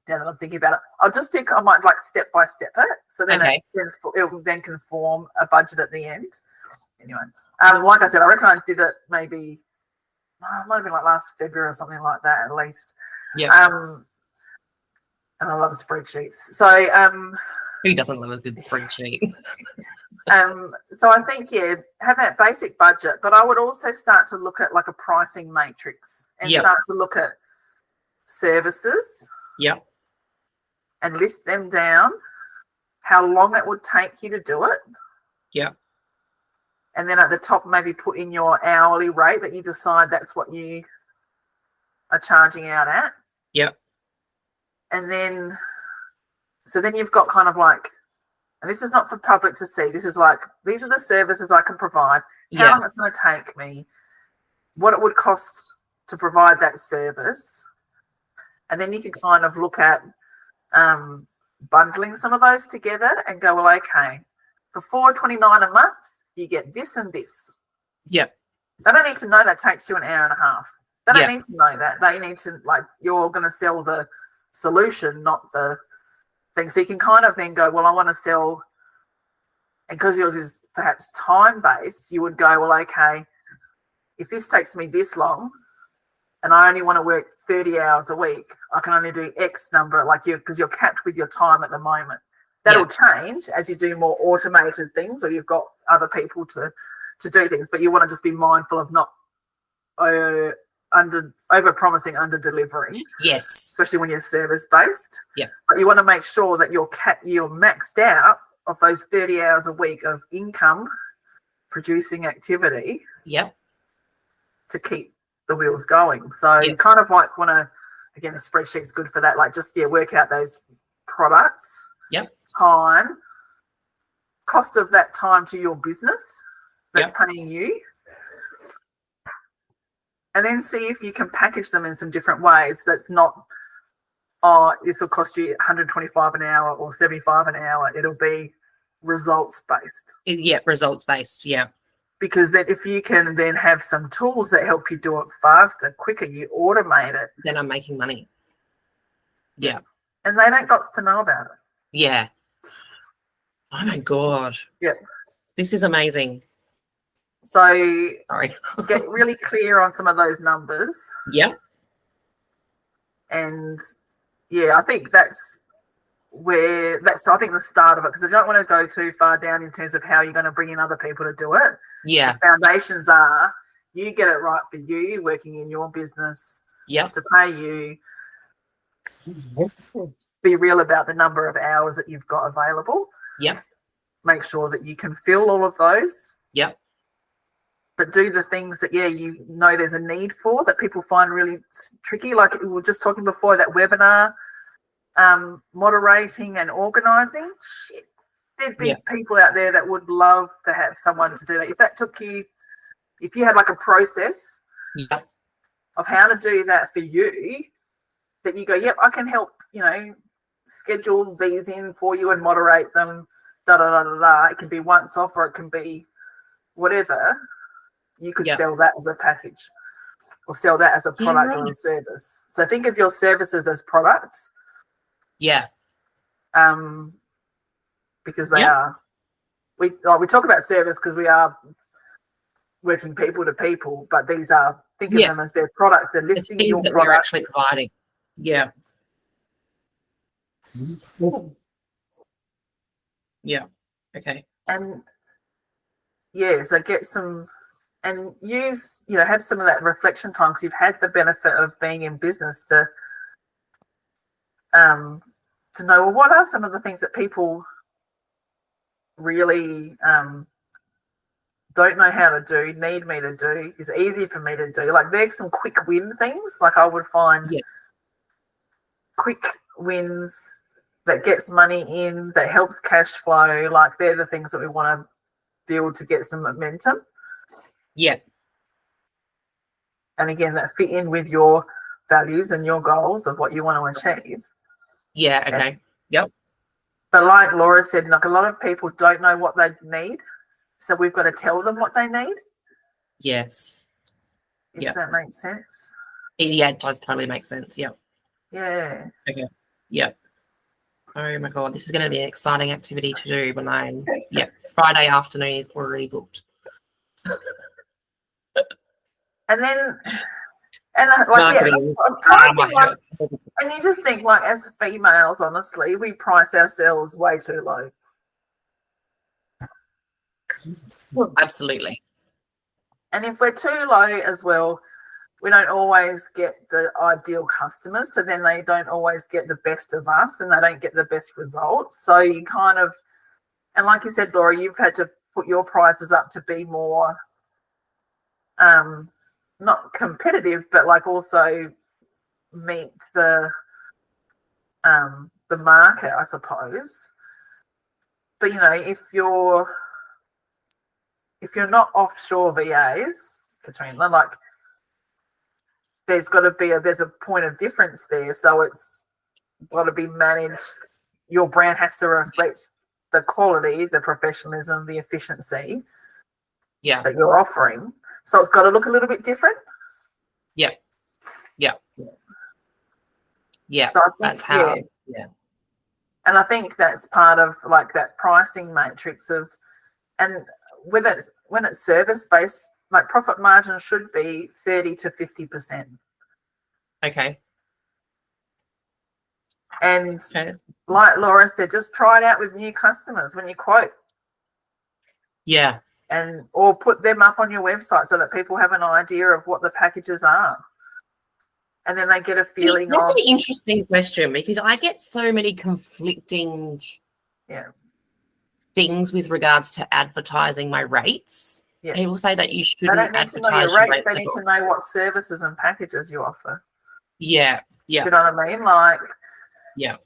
Now that I'm thinking about it, I might like step by step it, so then it will then conform a budget at the end. Anyway, like I said, I reckon I did it maybe, it might have been like last February or something like that at least. Yeah. And I love spreadsheets. So who doesn't love a good spreadsheet? So I think have that basic budget, but I would also start to look at like a pricing matrix and start to look at services. Yep. And list them down, how long it would take you to do it. Yeah. And then at the top, maybe put in your hourly rate that you decide that's what you are charging out at. Yep. And then, so then you've got kind of like, and this is not for public to see, this is like, these are the services I can provide, how long it's going to take me, what it would cost to provide that service. And then you can kind of look at bundling some of those together and go, well, okay, for $4.29 a month, you get this and this. Yep. They don't need to know that takes you an hour and a half. They don't need to know that. They need to, like, you're going to sell the solution, not the thing. So you can kind of then go, well, I want to sell, and because yours is perhaps time-based, you would go, well, okay, if this takes me this long, and I only want to work 30 hours a week, I can only do X number, like because you're capped with your time at the moment. That'll change as you do more automated things, or you've got other people to do things, but you want to just be mindful of not over-promising, under-delivering. Yes. Especially when you're service-based. Yeah. But you want to make sure that you're maxed out of those 30 hours a week of income producing activity. Yep. To keep the wheels going. So you kind of like want to, again, a spreadsheet's good for that, like just work out those products, time, cost of that time to your business that's paying you, and then see if you can package them in some different ways. That's not, this will cost you $125 an hour or $75 an hour. It'll be results based. Results based. Because then if you can then have some tools that help you do it faster, quicker, you automate it. Then I'm making money. Yeah. And they don't got to know about it. Yeah. Oh my God. Yeah. This is amazing. So sorry. Get really clear on some of those numbers. Yep. And I think that's I think the start of it, because I don't want to go too far down in terms of how you're going to bring in other people to do it. Yeah. The foundations are you get it right for you, working in your business. Yep. To pay you. Be real about the number of hours that you've got available. Yep. Make sure that you can fill all of those. Yep. But do the things that, you know there's a need for, that people find really tricky. Like we were just talking before, that webinar, moderating and organising. Shit. There'd be people out there that would love to have someone to do that. If that took you, if you had like a process of how to do that for you, that you go, yep, I can help, schedule these in for you and moderate them, It can be once off, or it can be whatever. You could sell that as a package, or sell that as a product or a service. So think of your services as products. Yeah. Because they are. We talk about service because we are, working people to people, but these are, think of them as their products. They're listing your that product. we're actually providing. Yeah. Yeah. Okay. And so get some, and use, have some of that reflection time, because you've had the benefit of being in business to know, well, what are some of the things that people really don't know how to do, need me to do, is easy for me to do. Like, there's some quick win things. Like, I would find quick wins that gets money in, that helps cash flow. Like, they're the things that we want to build to get some momentum. Yeah. And again, that fit in with your values and your goals of what you want to achieve. Yeah. Okay. Yep. But like Laura said, like, a lot of people don't know what they need. So we've got to tell them what they need. Yes. If that makes sense. Yeah, it does totally make sense. Yep. Yeah. Okay. Yep. Oh my God, this is going to be an exciting activity to do when I'm, Friday afternoon is already booked. And then, pricing, and you just think, like, as females, honestly, we price ourselves way too low. Absolutely. And if we're too low as well, we don't always get the ideal customers. So then they don't always get the best of us, and they don't get the best results. So you kind of, and like you said, Laura, you've had to put your prices up to be more, not competitive, but like also meet the market, I suppose. But if you're not offshore VAs, Katrina, like, there's got to be there's a point of difference there. So it's got to be managed. Your brand has to reflect the quality, the professionalism, the efficiency that you're offering. So it's got to look a little bit different. Yeah. Yeah. Yeah. So I think, that's how. Yeah. And I think that's part of, like, that pricing matrix of, and when it's service based, like, profit margin should be 30 to 50%. Okay. And like Laura said, just try it out with new customers when you quote. Yeah. Or put them up on your website so that people have an idea of what the packages are. And then they get a feeling that's an interesting question, because I get so many conflicting things with regards to advertising my rates. Yeah. People say that you shouldn't advertise your rates. They need to know what services and packages you offer. Yeah. Yeah. You know what I mean? Like, yeah.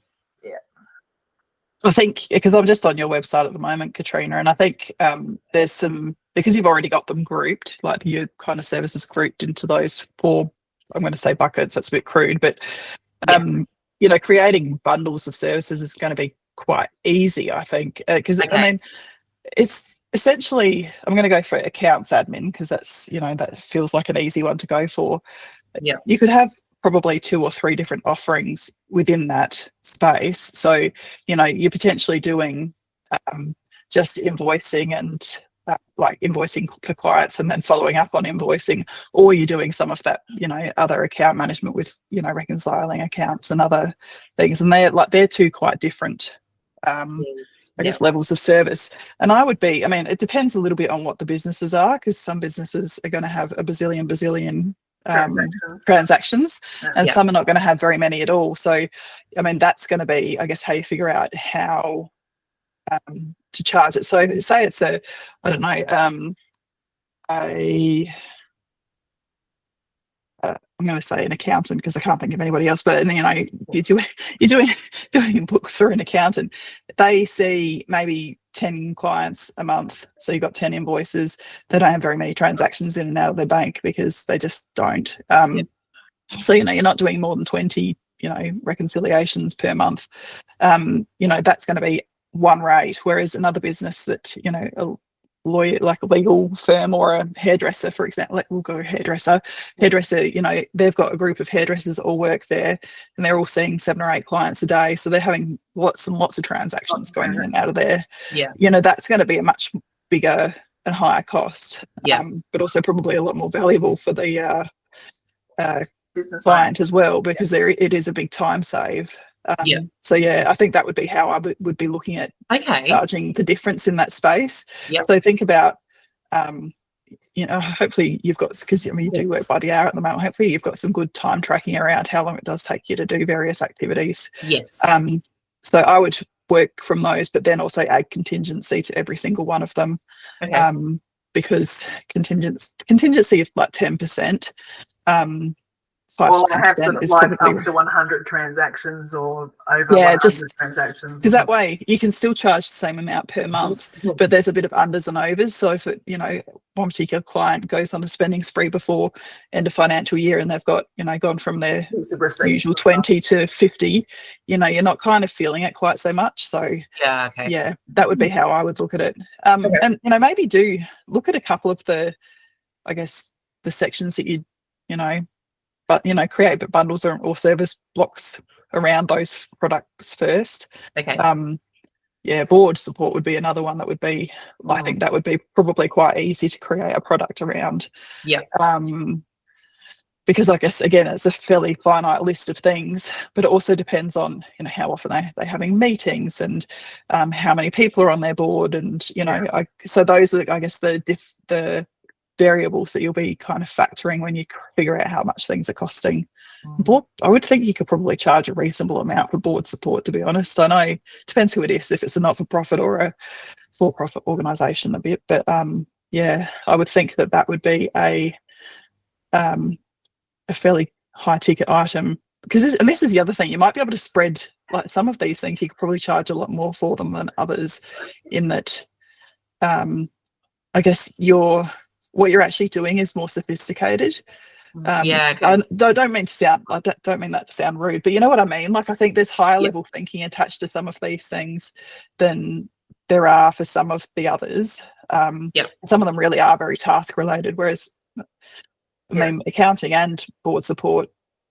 I think, because I'm just on your website at the moment, Katrina, and I think there's some, because you've already got them grouped, like your kind of services grouped into those 4, I'm going to say buckets, that's a bit crude, but creating bundles of services is going to be quite easy, I think, because I mean, it's essentially, I'm going to go for accounts admin, because that's, that feels like an easy one to go for. Yeah. You could have probably 2 or 3 different offerings within that space. So, you're potentially doing just invoicing and like invoicing for clients and then following up on invoicing, or you're doing some of that, other account management with, reconciling accounts and other things. And they're 2 quite different, I guess, levels of service. And it depends a little bit on what the businesses are, because some businesses are going to have a bazillion transactions and some are not going to have very many at all. So, I mean, that's going to be, I guess, how you figure out how to charge it. So say it's I'm going to say an accountant, because I can't think of anybody else, but you're doing books for an accountant. They see maybe 10 clients a month, so you've got 10 invoices. They don't have very many transactions in and out of their bank, because they just don't. So you're not doing more than 20 reconciliations per month. That's going to be one rate, whereas another business that a lawyer, like a legal firm or a hairdresser, for example, like we'll go hairdresser, they've got a group of hairdressers that all work there, and they're all seeing 7 or 8 clients a day, so they're having lots and lots of transactions going in and out of there. That's going to be a much bigger and higher cost, yeah, but also probably a lot more valuable for the business client as well, because it is a big time save. So yeah, I think that would be how I would be looking at charging the difference in that space. So think about hopefully you've got, because you do work by the hour at the moment, hopefully you've got some good time tracking around how long it does take you to do various activities. So I would work from those, but then also add contingency to every single one of them, because contingency of like 10%, well, I have sort of like up to 100 transactions or over 100 transactions. Because that way you can still charge the same amount per month, but there's a bit of unders and overs. So if one particular client goes on a spending spree before end of financial year and they've got, gone from their usual 20 to 50, you're not kind of feeling it quite so much. So that would be how I would look at it. And maybe do look at a couple of the sections that create bundles or service blocks around those products first. Board support would be another one that would be, I think that would be probably quite easy to create a product around. Because I guess, again, it's a fairly finite list of things, but it also depends on, how often they're having meetings and how many people are on their board. And, so those are, I guess, the variables that you'll be kind of factoring when you figure out how much things are costing. I would think you could probably charge a reasonable amount for board support, to be honest. I know it depends who it is, if it's a not-for-profit or a for-profit organisation a bit, but I would think that would be a fairly high-ticket item, because this is the other thing, you might be able to spread, like some of these things you could probably charge a lot more for them than others, in that I guess what you're actually doing is more sophisticated. I don't mean that to sound rude, but you know what I mean. Like, I think there's higher level thinking attached to some of these things than there are for some of the others. Some of them really are very task related, whereas I mean, accounting and board support,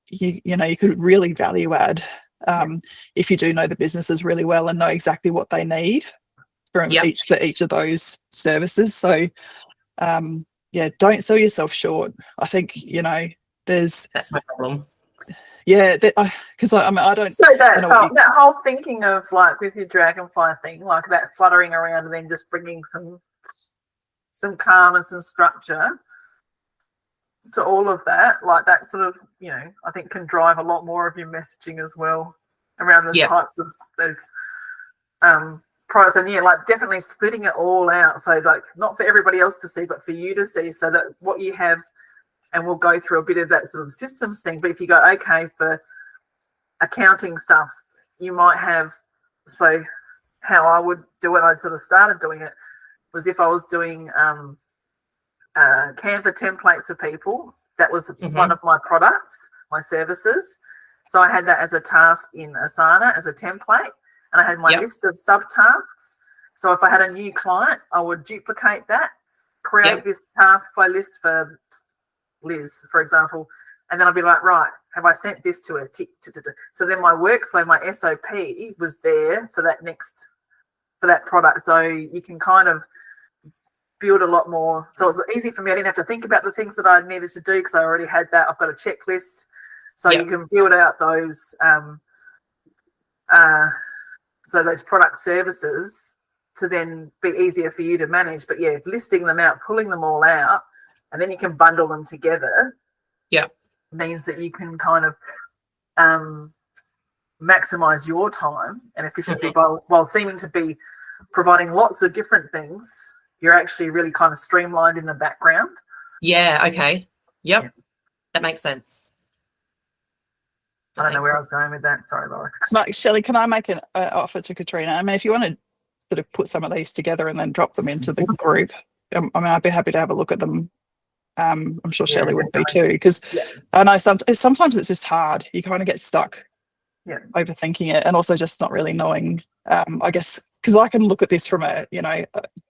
you could really value add if you do know the businesses really well and know exactly what they need for each of those services. So don't sell yourself short. I think that's my problem. Because I don't. So that whole thinking of, like, with your dragonfly thing, like that fluttering around and then just bringing some calm and some structure to all of that, like that sort of, I think can drive a lot more of your messaging as well around those types of those products. And like definitely splitting it all out, so like not for everybody else to see but for you to see, so that what you have, and we'll go through a bit of that sort of systems thing, but if you go, okay, for accounting stuff you might have, so how I would do it, I sort of started doing it, was if I was doing Canva templates for people, that was one of my products, my services. So I had that as a task in Asana as a template, and I had my list of subtasks. So if I had a new client, I would duplicate that, create this task flow list for Liz, for example, and then I'd be like, right, have I sent this to her? So then my workflow, my SOP was there for that product. So you can kind of build a lot more. So it was easy for me. I didn't have to think about the things that I needed to do because I already had that. I've got a checklist. So you can build out those those product services to then be easier for you to manage. But listing them out, pulling them all out, and then you can bundle them together. Means that you can kind of maximize your time and efficiency while seeming to be providing lots of different things. You're actually really kind of streamlined in the background. That makes sense. I don't know where I was going with that. Sorry, Laura. Shelley, can I make an offer to Katrina? I mean, if you want to sort of put some of these together and then drop them into the group, I mean, I'd be happy to have a look at them. I'm sure Shelley would be too, because I know sometimes it's just hard. You kind of get stuck overthinking it, and also just not really knowing, I guess, because I can look at this from a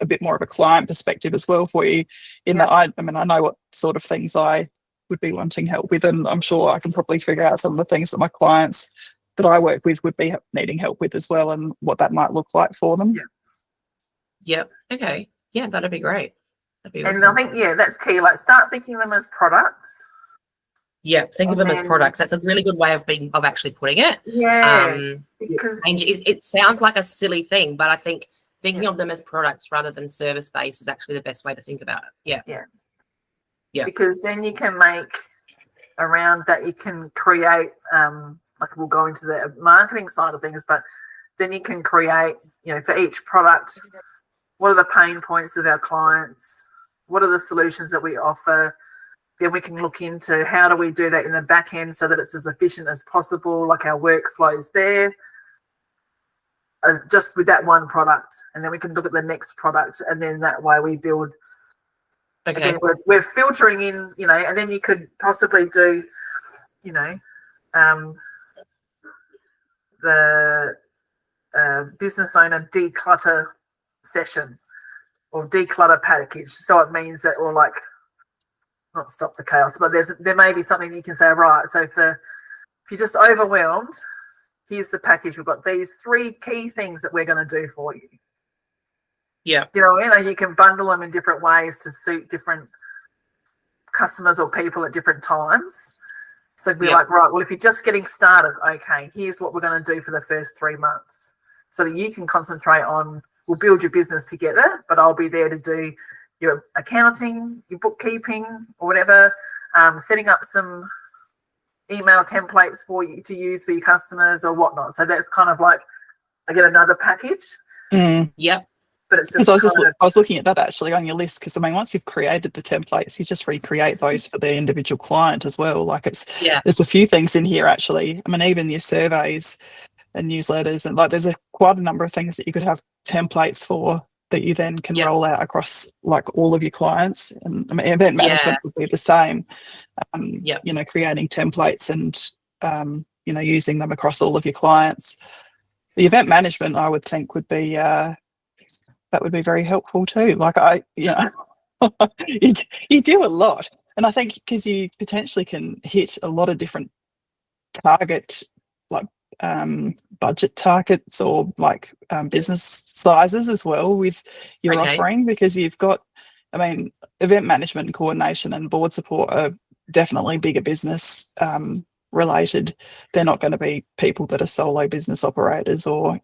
bit more of a client perspective as well for you, in that I know what sort of things I would be wanting help with, and I'm sure I can probably figure out some of the things that my clients that I work with would be needing help with as well, and what that might look like for them. Okay. Yeah, that'd be great. And I think, that's key. Like, start thinking of them as products. Yeah, think of them as products. That's a really good way of actually putting it. Yeah, because it sounds like a silly thing, but I think thinking of them as products rather than service based is actually the best way to think about it. Yeah. Because then you can make around that. You can create. Like, we'll go into the marketing side of things, but then you can create. For each product, what are the pain points of our clients? What are the solutions that we offer? Then we can look into how do we do that in the back end so that it's as efficient as possible, like our workflows there, just with that one product. And then we can look at the next product, and then that way we build. Okay. Again, we're filtering in, and then you could possibly do, the business owner declutter session or declutter package. So it means that, or like, not stop the chaos, but there may be something you can say, right, so if you're just overwhelmed, here's the package. We've got these 3 key things that we're going to do for you. Yeah. You can bundle them in different ways to suit different customers or people at different times. So be like, right, well, if you're just getting started, okay, here's what we're going to do for the first 3 months so that you can concentrate on, we'll build your business together, but I'll be there to do your accounting, your bookkeeping, or whatever, setting up some email templates for you to use for your customers or whatnot. So that's kind of like, I get another package. Yep. But it's just I was looking at that actually on your list, because once you've created the templates, you just recreate those for the individual client as well. Like, there's a few things in here actually. Even your surveys and newsletters, and like there's quite a number of things that you could have templates for that you then can roll out across like all of your clients. And event management would be the same. Creating templates and using them across all of your clients. The event management, I would think, would be that would be very helpful too. Like, you do a lot, and I think because you potentially can hit a lot of different target, like budget targets or like business sizes as well with your offering, because you've got, event management and coordination and board support are definitely bigger business related. They're not going to be people that are solo business operators or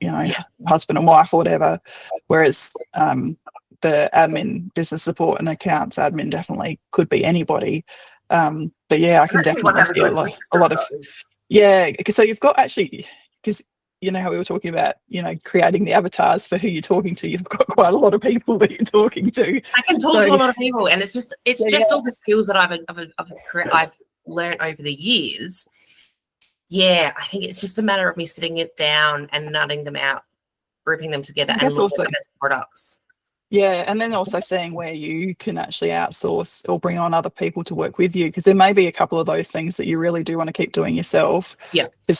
husband and wife or whatever, whereas the admin, business support and accounts admin definitely could be anybody. But I can definitely see a lot of because so you've got actually, because how we were talking about creating the avatars for who you're talking to, you've got quite a lot of people that you're talking to. I can talk to a lot of people, and it's just all the skills that I've learned over the years. I think it's just a matter of me sitting it down and nutting them out, grouping them together, and looking at them as products. And then also seeing where you can actually outsource or bring on other people to work with you, because there may be a couple of those things that you really do want to keep doing yourself.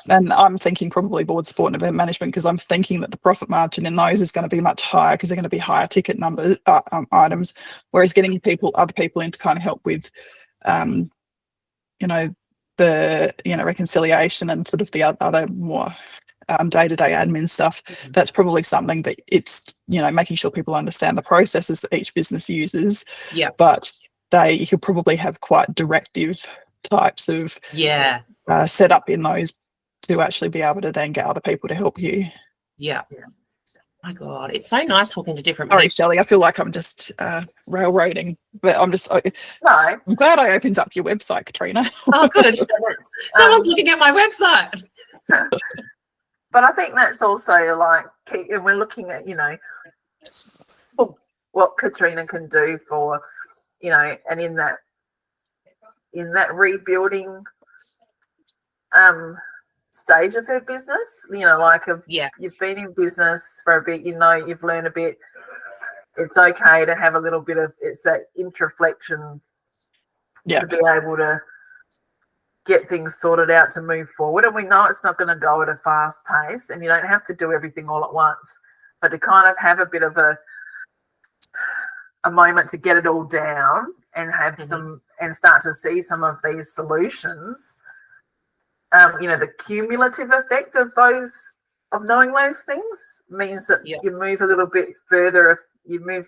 And I'm thinking probably board support and event management, because I'm thinking that the profit margin in those is going to be much higher, because they're going to be higher ticket numbers items, whereas getting other people in to kind of help with the reconciliation and sort of the other more day-to-day admin stuff, that's probably something that it's making sure people understand the processes that each business uses, but you could probably have quite directive types of set up in those to actually be able to then get other people to help you. My God, it's so nice talking to different people. Sorry, Shelley, I feel like I'm just railroading, but I'm glad I opened up your website, Katrina. Oh, good. Someone's looking at my website. But I think that's also like key, and we're looking at, what Katrina can do for, and in that rebuilding stage of her business, you've been in business for a bit, you've learned a bit. It's okay to have a little bit of, it's that introflexion to be able to get things sorted out to move forward. And we know it's not going to go at a fast pace, and you don't have to do everything all at once, but to kind of have a bit of a moment to get it all down and have some, and start to see some of these solutions. The cumulative effect of knowing those things means that you move a little bit further, you move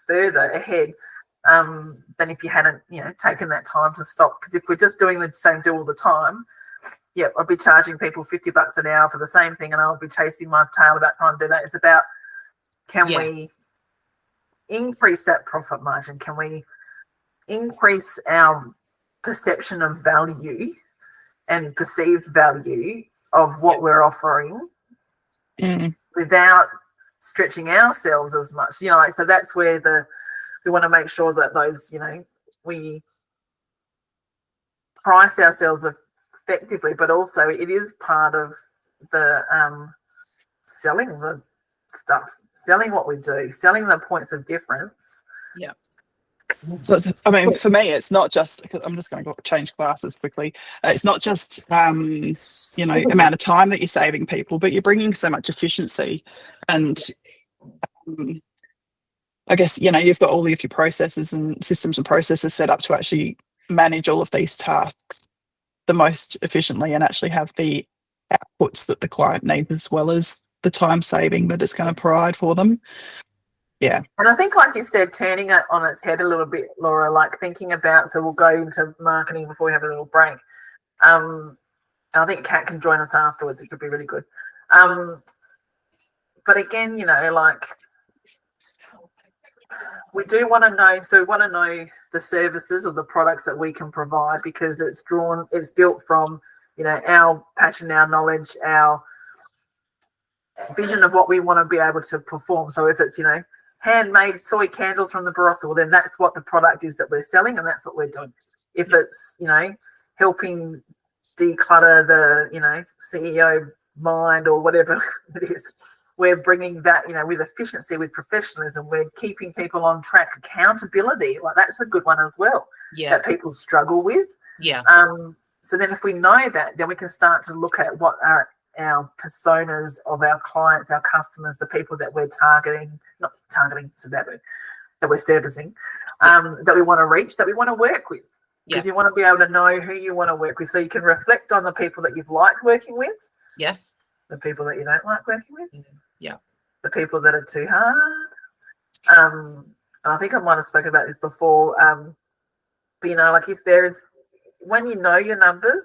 further ahead than if you hadn't, taken that time to stop. Because if we're just doing the same deal all the time, I'd be charging people $50 an hour for the same thing, and I'll be chasing my tail about trying to do that. It's about, can we increase that profit margin? Can we increase our perception of value and perceived value of what we're offering without stretching ourselves as much? So that's where we want to make sure that those, we price ourselves effectively, but also it is part of the selling the stuff, selling what we do, selling the points of difference. Yeah. So, I mean, for me, it's not just, because I'm just going to change glasses quickly. It's not just, amount of time that you're saving people, but you're bringing so much efficiency. And I guess, you've got all of your processes and systems and processes set up to actually manage all of these tasks the most efficiently and actually have the outputs that the client needs, as well as the time saving that it's going to provide for them. Yeah. And I think, like you said, turning it on its head a little bit, Laura, like thinking about, so we'll go into marketing before we have a little break. And I think Kat can join us afterwards, which would be really good. But again, like, we do want to know, so we want to know the services or the products that we can provide, because it's built from, our passion, our knowledge, our vision of what we want to be able to perform. So if it's, handmade soy candles from the Barossa, well, then that's what the product is that we're selling, and that's what we're doing. If it's, helping declutter the, CEO mind or whatever it is, we're bringing that, with efficiency, with professionalism. We're keeping people on track. Accountability, like, that's a good one as well, that people struggle with. Yeah. So then if we know that, then we can start to look at what are our personas of our clients, our customers, the people that we're not targeting, it's a bad word, that we're servicing, that we want to reach, that we want to work with. Because you want to be able to know who you want to work with, so you can reflect on the people that you've liked working with. Yes. The people that you don't like working with. Yeah. The people that are too hard. I think I might have spoken about this before. But, like, when you know your numbers,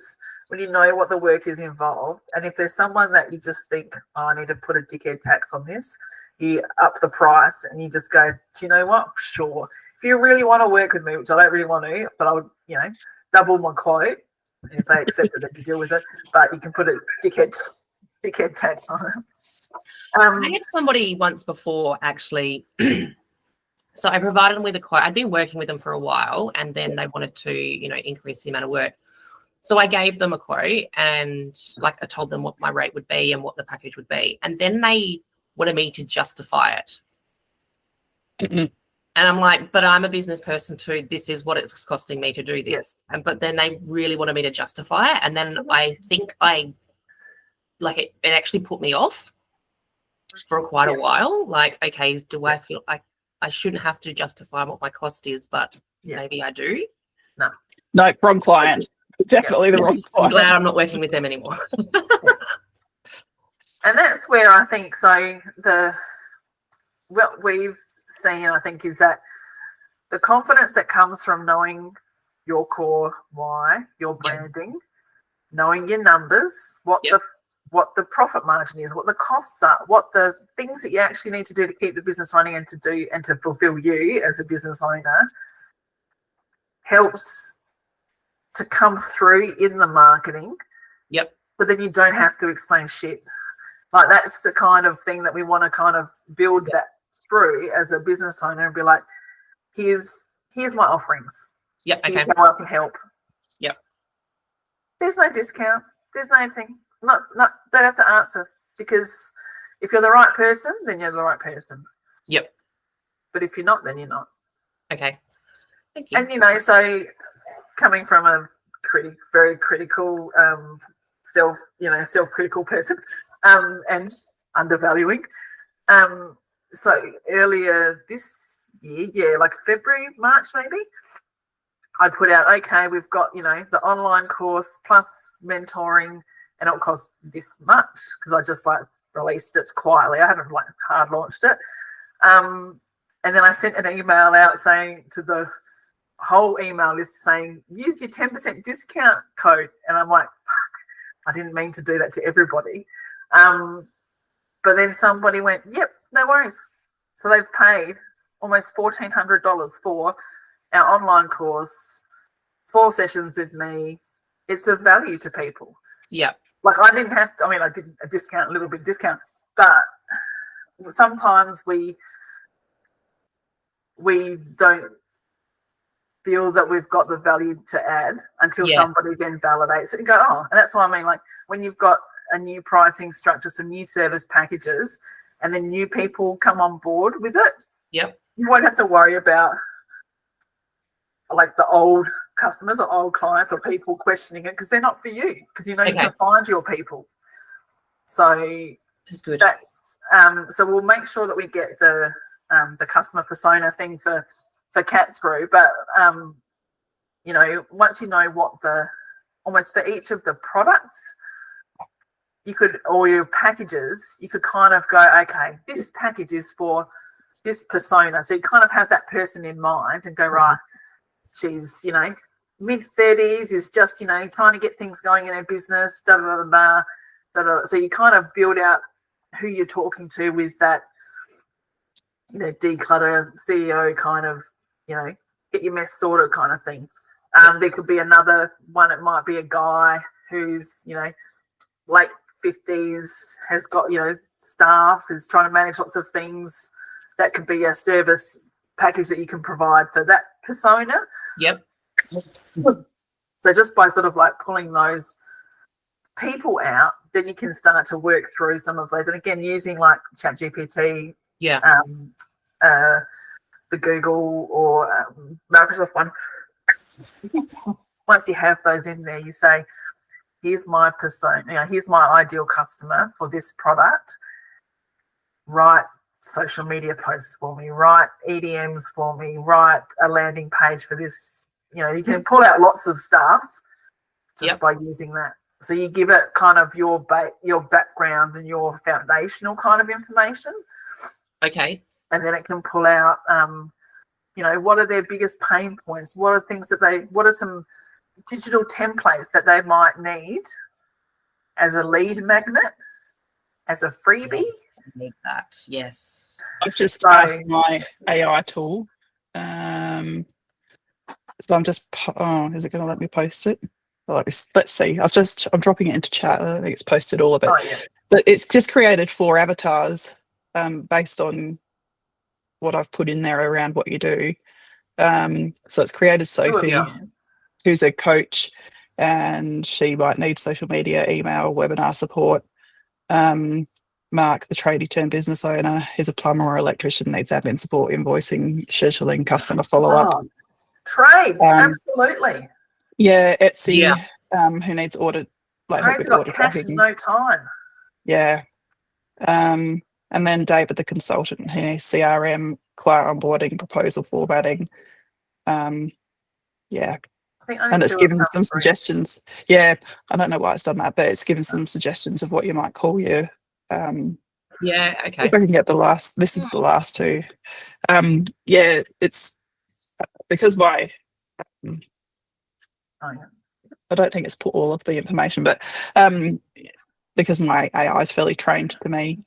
when you know what the work is involved, and if there's someone that you just think, I need to put a dickhead tax on this, you up the price and you just go, do you know what? Sure. If you really want to work with me, which I don't really want to, but I would, double my quote. If they accept it, then you deal with it. But you can put a dickhead tax on it. I had somebody once before, actually. So I provided them with a quote. I'd been working with them for a while, and then they wanted to, increase the amount of work. So I gave them a quote, and I told them what my rate would be and what the package would be. And then they wanted me to justify it. And I'm like, but I'm a business person too. This is what it's costing me to do this. But then they really wanted me to justify it. And then I think it actually put me off for quite a while. Like, okay, do I feel like I shouldn't have to justify what my cost is, but maybe I do? No, wrong client. Definitely the wrong client. I'm glad I'm not working with them anymore. And that's where I think, so what we've seen, I think, is that the confidence that comes from knowing your core why, your branding, knowing your numbers, what the profit margin is, what the costs are, what the things that you actually need to do to keep the business running and to fulfill you as a business owner, helps to come through in the marketing. Yep. But then you don't have to explain shit. Like, that's the kind of thing that we want to kind of build that through as a business owner, and be like, here's my offerings. Yep. Okay. Here's how I can help. Yep. There's no discount. There's no thing. Don't have to answer, because if you're the right person, then you're the right person. Yep. But if you're not, then you're not. Okay. Thank you. And so coming from a very critical, self-critical person, and undervaluing. So earlier this year, like February, March maybe, I put out, okay, we've got, the online course plus mentoring, and it'll cost this much, because I just released it quietly. I haven't hard launched it. And And then I sent an email out saying to the whole email list saying, use your 10% discount code. And I'm like, fuck, I didn't mean to do that to everybody. But then somebody went, yep, no worries. So they've paid almost $1,400 for our online course, 4 sessions with me. It's of value to people. Yeah. Like I didn't have to, I mean, I did a discount, a little bit discount, but sometimes we don't feel that we've got the value to add until somebody then validates it and go, oh, and that's what I mean. Like when you've got a new pricing structure, some new service packages, and then new people come on board with it. Yep. You won't have to worry about like the old customers or old clients or people questioning it because they're not for you, because you know you can find your people. So this is good. That's so we'll make sure that we get the customer persona thing for Kat through, but you know, once you know what almost for each of the products you could, or your packages, you could kind of go, okay, this package is for this persona. So you kind of have that person in mind and go, right, she's, you know, mid-30s, is just, you know, trying to get things going in her business, da da da da da. So you kind of build out who you're talking to with that, you know, declutter CEO kind of, you know, get your mess sorted kind of thing. There could be another one. It might be a guy who's, you know, late 50s, has got, you know, staff, is trying to manage lots of things. That could be a service package that you can provide for that persona. Yep. So just by sort of like pulling those people out, then you can start to work through some of those. And again, using like ChatGPT, the Google or Microsoft one. Once you have those in there, you say, here's my persona, you know, here's my ideal customer for this product. Write social media posts for me, write EDMs for me, write a landing page for this. You know, you can pull out lots of stuff just by using that. So you give it kind of your background and your foundational kind of information. Okay. And then it can pull out, you know, what are their biggest pain points? What are things that what are some digital templates that they might need as a lead magnet, as a freebie? Yes, I need that. Yes. I've just asked my AI tool. So I'm just, is it going to let me post it? Let's see. I'm dropping it into chat. I don't think it's posted all of it. But it's just created 4 avatars based on what I've put in there around what you do. So it's created Sophie, who's a coach, and she might need social media, email, webinar support. Mark, the tradie turned business owner, is a plumber or electrician, needs admin support, invoicing, scheduling, customer follow-up. Trades, absolutely. Yeah, Etsy, who needs audit. Like Trades got cash in no time. Yeah. And then David, the consultant, he needs CRM, client onboarding, proposal formatting. And it's given some suggestions. Yeah, I don't know why it's done that, but it's given some suggestions of what you might call your okay. If I can get this is the last 2. It's because my I don't think it's put all of the information, but because my AI is fairly trained to me,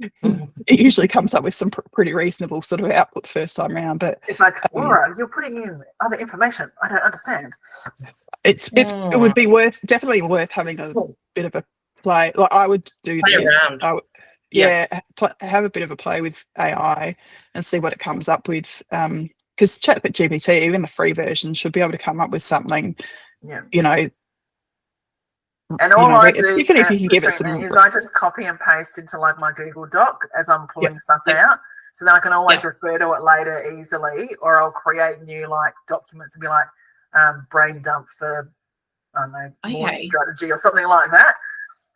it usually comes up with some pretty reasonable sort of output the first time around. But it's like, Laura, you're putting in other information. I don't understand. It would be definitely worth having a bit of a play. Like I would do play this. Around. Have a bit of a play with AI and see what it comes up with. Because ChatGPT, even the free version, should be able to come up with something. Yeah. You know. And all I do, even if you can give it some, is I just copy and paste into like my Google Doc as I'm pulling stuff out, so then I can always refer to it later easily, or I'll create new like documents and be like brain dump for I don't know launch strategy or something like that.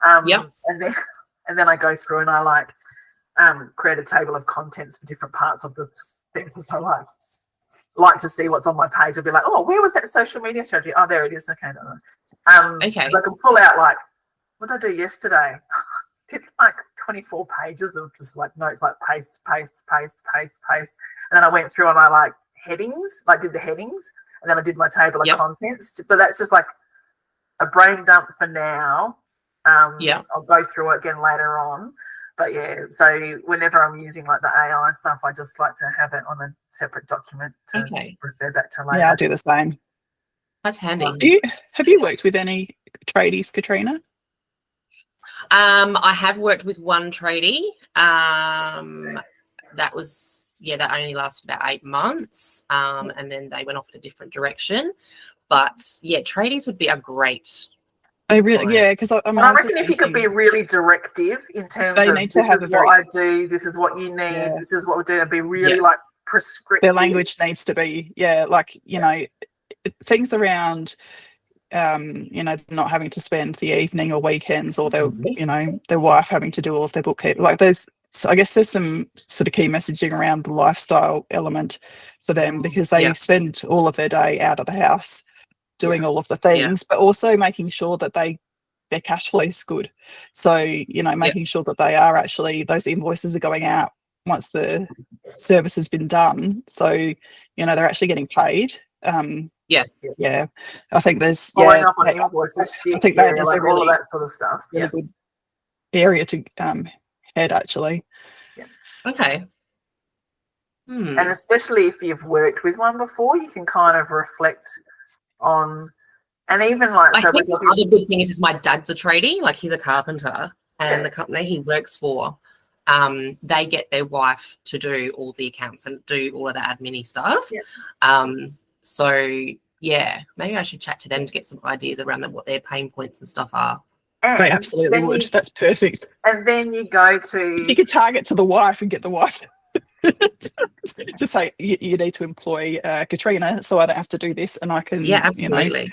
And then I go through and I like create a table of contents for different parts of the things I like to see what's on my page. I'll be like, oh, where was that social media strategy? Oh, there it is. Okay. So I can pull out like, what did I do yesterday? like 24 pages of just like notes, like paste, paste, paste, paste, paste. And then I went through and I like headings, like did the headings, and then I did my table of contents. But that's just like a brain dump for now. I'll go through it again later on. But yeah, so whenever I'm using like the AI stuff, I just like to have it on a separate document to refer back to later. Yeah, I do the same. That's handy. Have you worked with any tradies, Katrina? I have worked with one tradie. That only lasted about 8 months. And then they went off in a different direction. But yeah, tradies would be a great. They really, because I reckon if you could be really directive in terms of this is what I do, this is what you need, this is what we do, and be really like prescriptive. Their language needs to be, like, you know, things around, not having to spend the evening or weekends, or their, their wife having to do all of their bookkeeping. Like I guess there's some sort of key messaging around the lifestyle element for them, because they spend all of their day out of the house doing all of the things, but also making sure that their cash flow is good. So, making sure that they are actually, those invoices are going out once the service has been done. So, they're actually getting paid. I think there's following up on invoices. I think that is like all of that sort of stuff. Really good area to head actually. Yeah. Okay. And especially if you've worked with one before, you can kind of reflect on, and even like, I think the other good thing is my dad's a tradie, like he's a carpenter, and the company he works for, they get their wife to do all the accounts and do all of the admin stuff. So maybe I should chat to them to get some ideas around what their pain points and stuff are. And they absolutely would. That's perfect. And then you go to, if you could target to the wife and get the wife to say, you need to employ Katrina, so I don't have to do this, and I can absolutely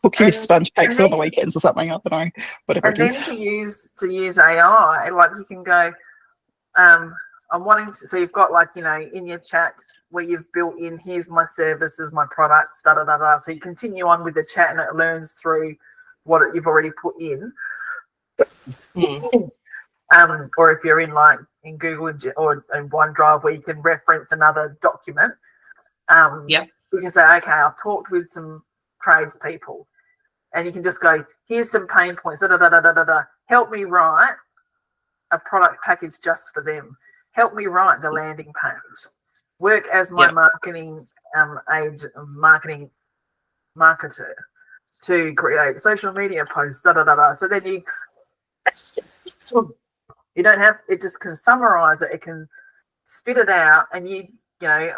cook you sponge cakes on the weekends or something. I don't know, whatever. And then to use AI, like you can go, I'm wanting to, so you've got like, in your chat where you've built in, here's my services, my products, da da da da. So you continue on with the chat and it learns through what you've already put in. Or if you're in Google or in OneDrive where you can reference another document, you can say, okay, I've talked with some tradespeople, and you can just go, here's some pain points, da da da da da da. Help me write a product package just for them. Help me write the landing page. Work as my marketing marketer to create social media posts, da da da da. So then you don't have, it just can summarize it, it can spit it out, and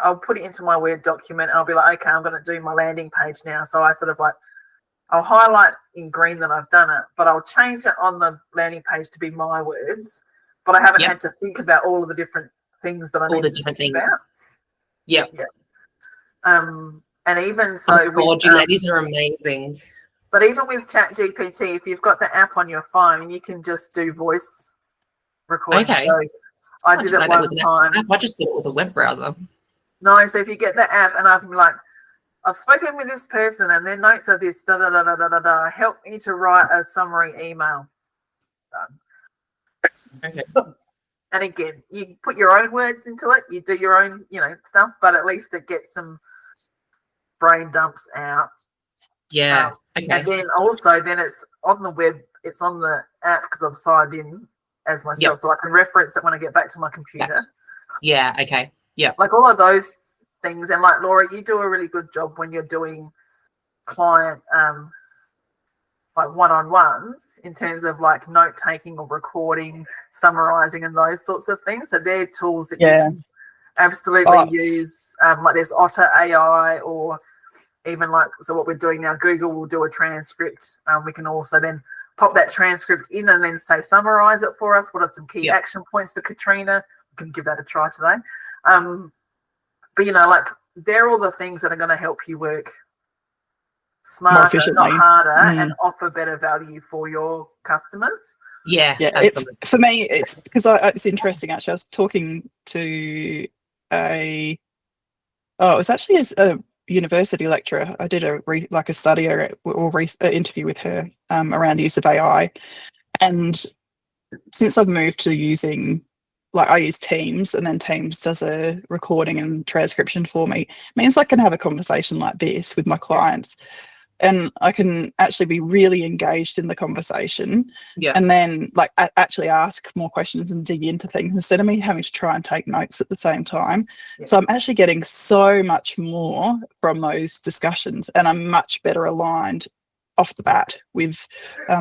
I'll put it into my Word document and I'll be like, okay, I'm going to do my landing page now. So I sort of I'll highlight in green that I've done it, but I'll change it on the landing page to be my words, but I haven't had to think about all of the different things that I need to think about. And even so, you ladies are amazing. But even with ChatGPT, if you've got the app on your phone, you can just do voice recording. Okay. So I did it one time. I just thought it was a web browser. No, so if you get the app and I'm like, I've spoken with this person and their notes are this, da da da da da da da. Help me to write a summary email. Okay. And again, you put your own words into it, you do your own, stuff, but at least it gets some brain dumps out. Yeah. Okay. And then also, then it's on the web, it's on the app because I've signed in as myself, so I can reference it when I get back to my computer. Yeah. Okay. Yeah. Like all of those things, and like Laura, you do a really good job when you're doing client like one-on-ones in terms of like note taking or recording, summarizing, and those sorts of things. So they're tools that you can absolutely use. Like there's Otter AI, or even like, so what we're doing now, Google will do a transcript. We can also then pop that transcript in and then say, summarize it for us. What are some key action points for Katrina? We can give that a try today. But like they're all the things that are going to help you work smarter, not harder, and offer better value for your customers. Yeah. For me, it's because it's interesting actually. I was talking to it was actually a university lecturer. I did a study or interview with her around the use of AI, and since I've moved to using, like, I use Teams, and then Teams does a recording and transcription for me, it means I can have a conversation like this with my clients, and I can actually be really engaged in the conversation, and then like actually ask more questions and dig into things instead of me having to try and take notes at the same time. So I'm actually getting so much more from those discussions, and I'm much better aligned off the bat with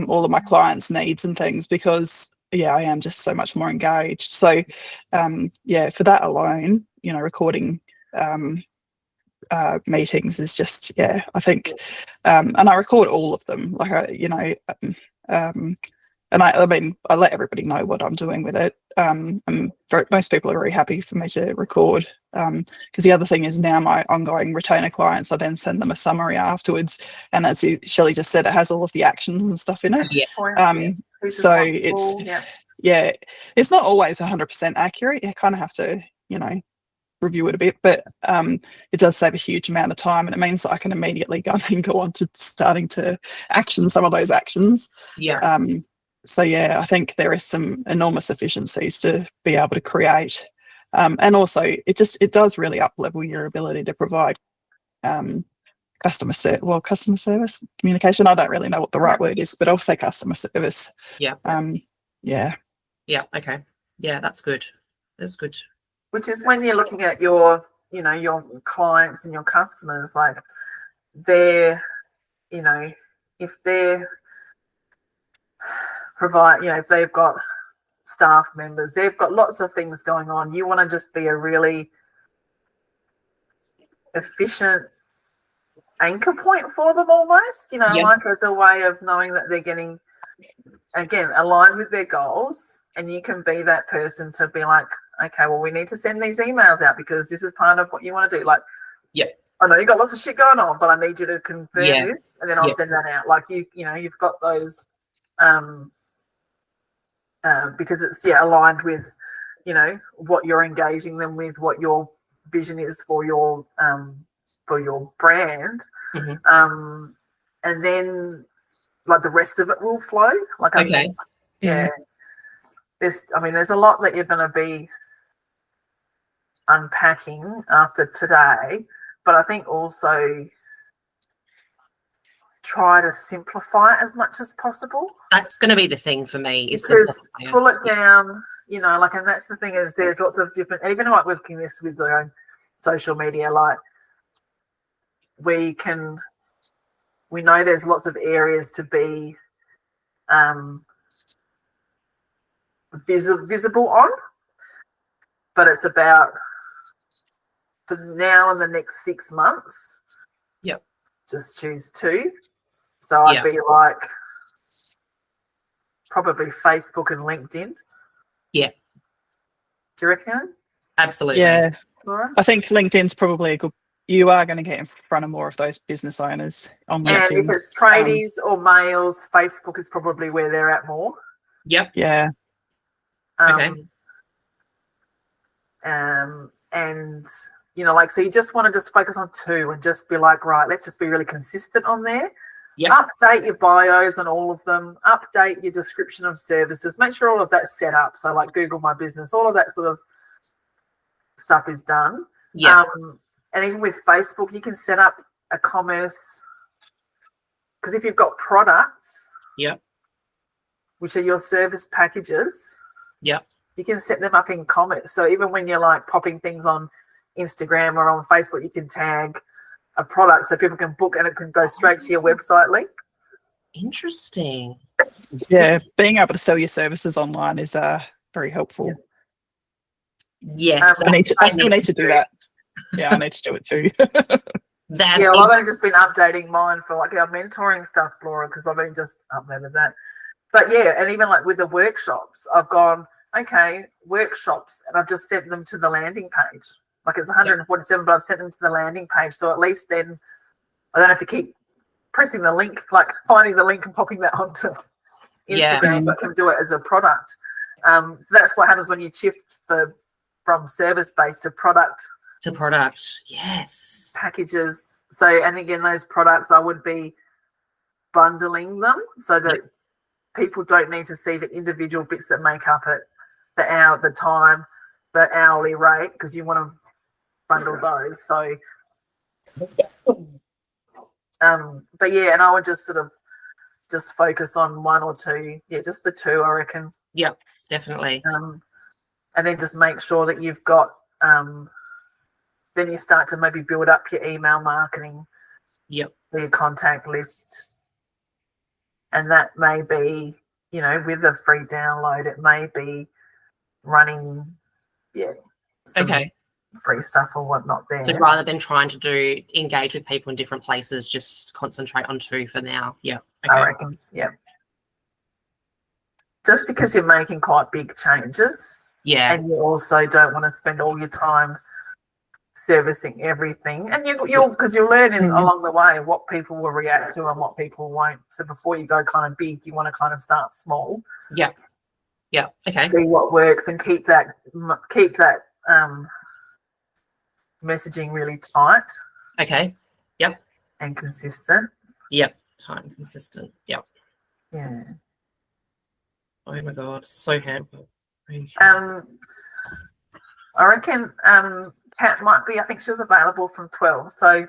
all of my clients' needs and things, because I am just so much more engaged. So for that alone, recording meetings is just, I think, and I record all of them, like and I mean, I let everybody know what I'm doing with it. Most people are very happy for me to record, because the other thing is, now my ongoing retainer clients, I then send them a summary afterwards, and as Shelley just said, it has all of the actions and stuff in it. So it's not always 100% accurate. You kind of have to review it a bit, but it does save a huge amount of time, and it means that I can immediately go on to starting to action some of those actions. So I think there is some enormous efficiencies to be able to create, and also it does really up level your ability to provide customer service communication. I don't really know what the right word is, but I'll say customer service. Okay. That's good. Which is when you're looking at your clients and your customers, like they're, if they're if they've got staff members, they've got lots of things going on. You want to just be a really efficient anchor point for them almost, like as a way of knowing that they're getting, again, aligned with their goals, and you can be that person to be like, okay, well, we need to send these emails out because this is part of what you want to do. Like, I know you've got lots of shit going on, but I need you to confirm this, and then I'll send that out. Like you've got those, because it's aligned with, what you're engaging them with, what your vision is for your brand, and then like the rest of it will flow. Like there's a lot that you're going to be unpacking after today, but I think also try to simplify it as much as possible. That's going to be the thing for me, is because pull it down, and that's the thing, is there's lots of different, even like working this with their own social media, like we know there's lots of areas to be visible on, but it's about for now and the next 6 months, just choose 2. So I'd be like probably Facebook and LinkedIn. Do you reckon? Absolutely. Yeah, Laura? I think LinkedIn's probably a good, you are going to get in front of more of those business owners on LinkedIn. And if it's tradies or males, Facebook is probably where they're at more. Yeah. And so you just want to just focus on 2 and just be like, right, let's just be really consistent on there. Update your bios on all of them. Update your description of services. Make sure all of that's set up. So like Google My Business, all of that sort of stuff is done. And even with Facebook, you can set up a commerce, because if you've got products, which are your service packages, you can set them up in commerce. So even when you're like popping things on Instagram or on Facebook, you can tag a product so people can book and it can go straight to your website link. Interesting. Yeah, being able to sell your services online is very helpful. Yes. I still need to do that. Yeah, I need to do it too. I've only just been updating mine for like our mentoring stuff, Laura, because I've only just uploaded that. But and even like with the workshops, I've gone, okay, workshops, and I've just sent them to the landing page. Like it's 147, but I've sent them to the landing page. So at least then I don't have to keep pressing the link, like finding the link and popping that onto Instagram, but can do it as a product. So that's what happens when you shift from service-based to product. Yes. Packages. So, and again, those products, I would be bundling them so that people don't need to see the individual bits that make up it, the hour, the time, the hourly rate, because you want to bundle those. So, but yeah, and I would just sort of just focus on one or two. Yeah, just the two, I reckon. Yep, definitely. And then just make sure that you've got, then you start to maybe build up your email marketing. Yep. Your contact list. And that may be, you know, with a free download, it may be running, some free stuff or whatnot there. So rather than trying to engage with people in different places, just concentrate on two for now. Yeah. Okay. I reckon, yeah. Just because you're making quite big changes. Yeah. And you also don't want to spend all your time servicing everything. And you'll because you're learning along the way what people will react to and what people won't. So before you go kind of big, you want to kind of start small. Yeah. Yeah. Okay. See what works and keep that messaging really tight. Okay. Yep. And consistent. Yep. Tight and consistent. Yep. Yeah. Oh my God, so handful. I reckon Kat might be, I think she was available from 12, so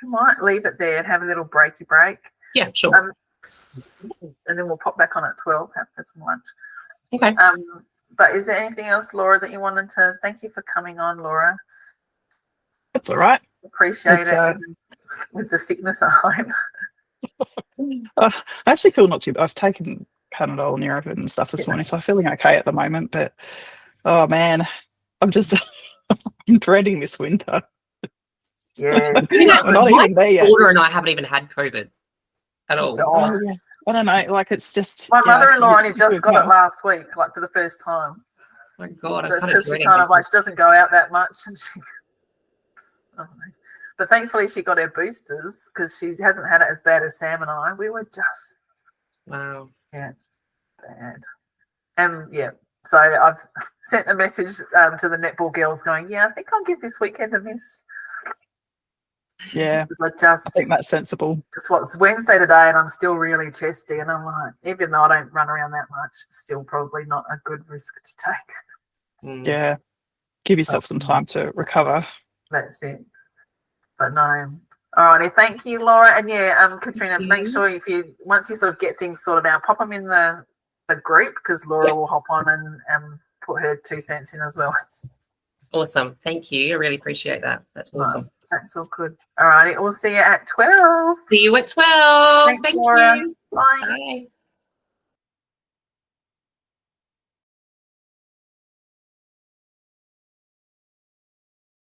we might leave it there and have a little breaky break. Yeah, sure. And then we'll pop back on at 12, have some lunch. Okay. But is there anything else, Laura, that you wanted to, thank you for coming on, Laura. That's all right. Appreciate it with the sickness at home. I actually feel not too bad. I've taken Panadol and Nurofen and stuff this morning, so I'm feeling okay at the moment. But oh man, I'm just I'm dreading this winter. Yeah, I'm not even there yet. My daughter and I haven't even had COVID at all. Oh, yeah. I don't know. Like it's just my mother-in-law only just got it last week, like for the first time. Oh my God, that's because she kind of like she doesn't go out that much, and she. But thankfully she got her boosters because she hasn't had it as bad as Sam and I. We were just bad. And so I've sent a message to the netball girls going, I think I'll give this weekend a miss. Yeah, I think that's sensible. Because what's Wednesday today and I'm still really chesty, and I'm like, even though I don't run around that much, still probably not a good risk to take. Yeah, give yourself some time to recover. That's it. But no. Alrighty, thank you, Laura. And Katrina, make sure once you sort of get things sorted out, pop them in the group because Laura will hop on and put her 2 cents in as well. Awesome. Thank you. I really appreciate that. That's awesome. That's all good. Alrighty, we'll see you at 12. See you at 12. Thanks, Thank Laura. you. Bye. Bye.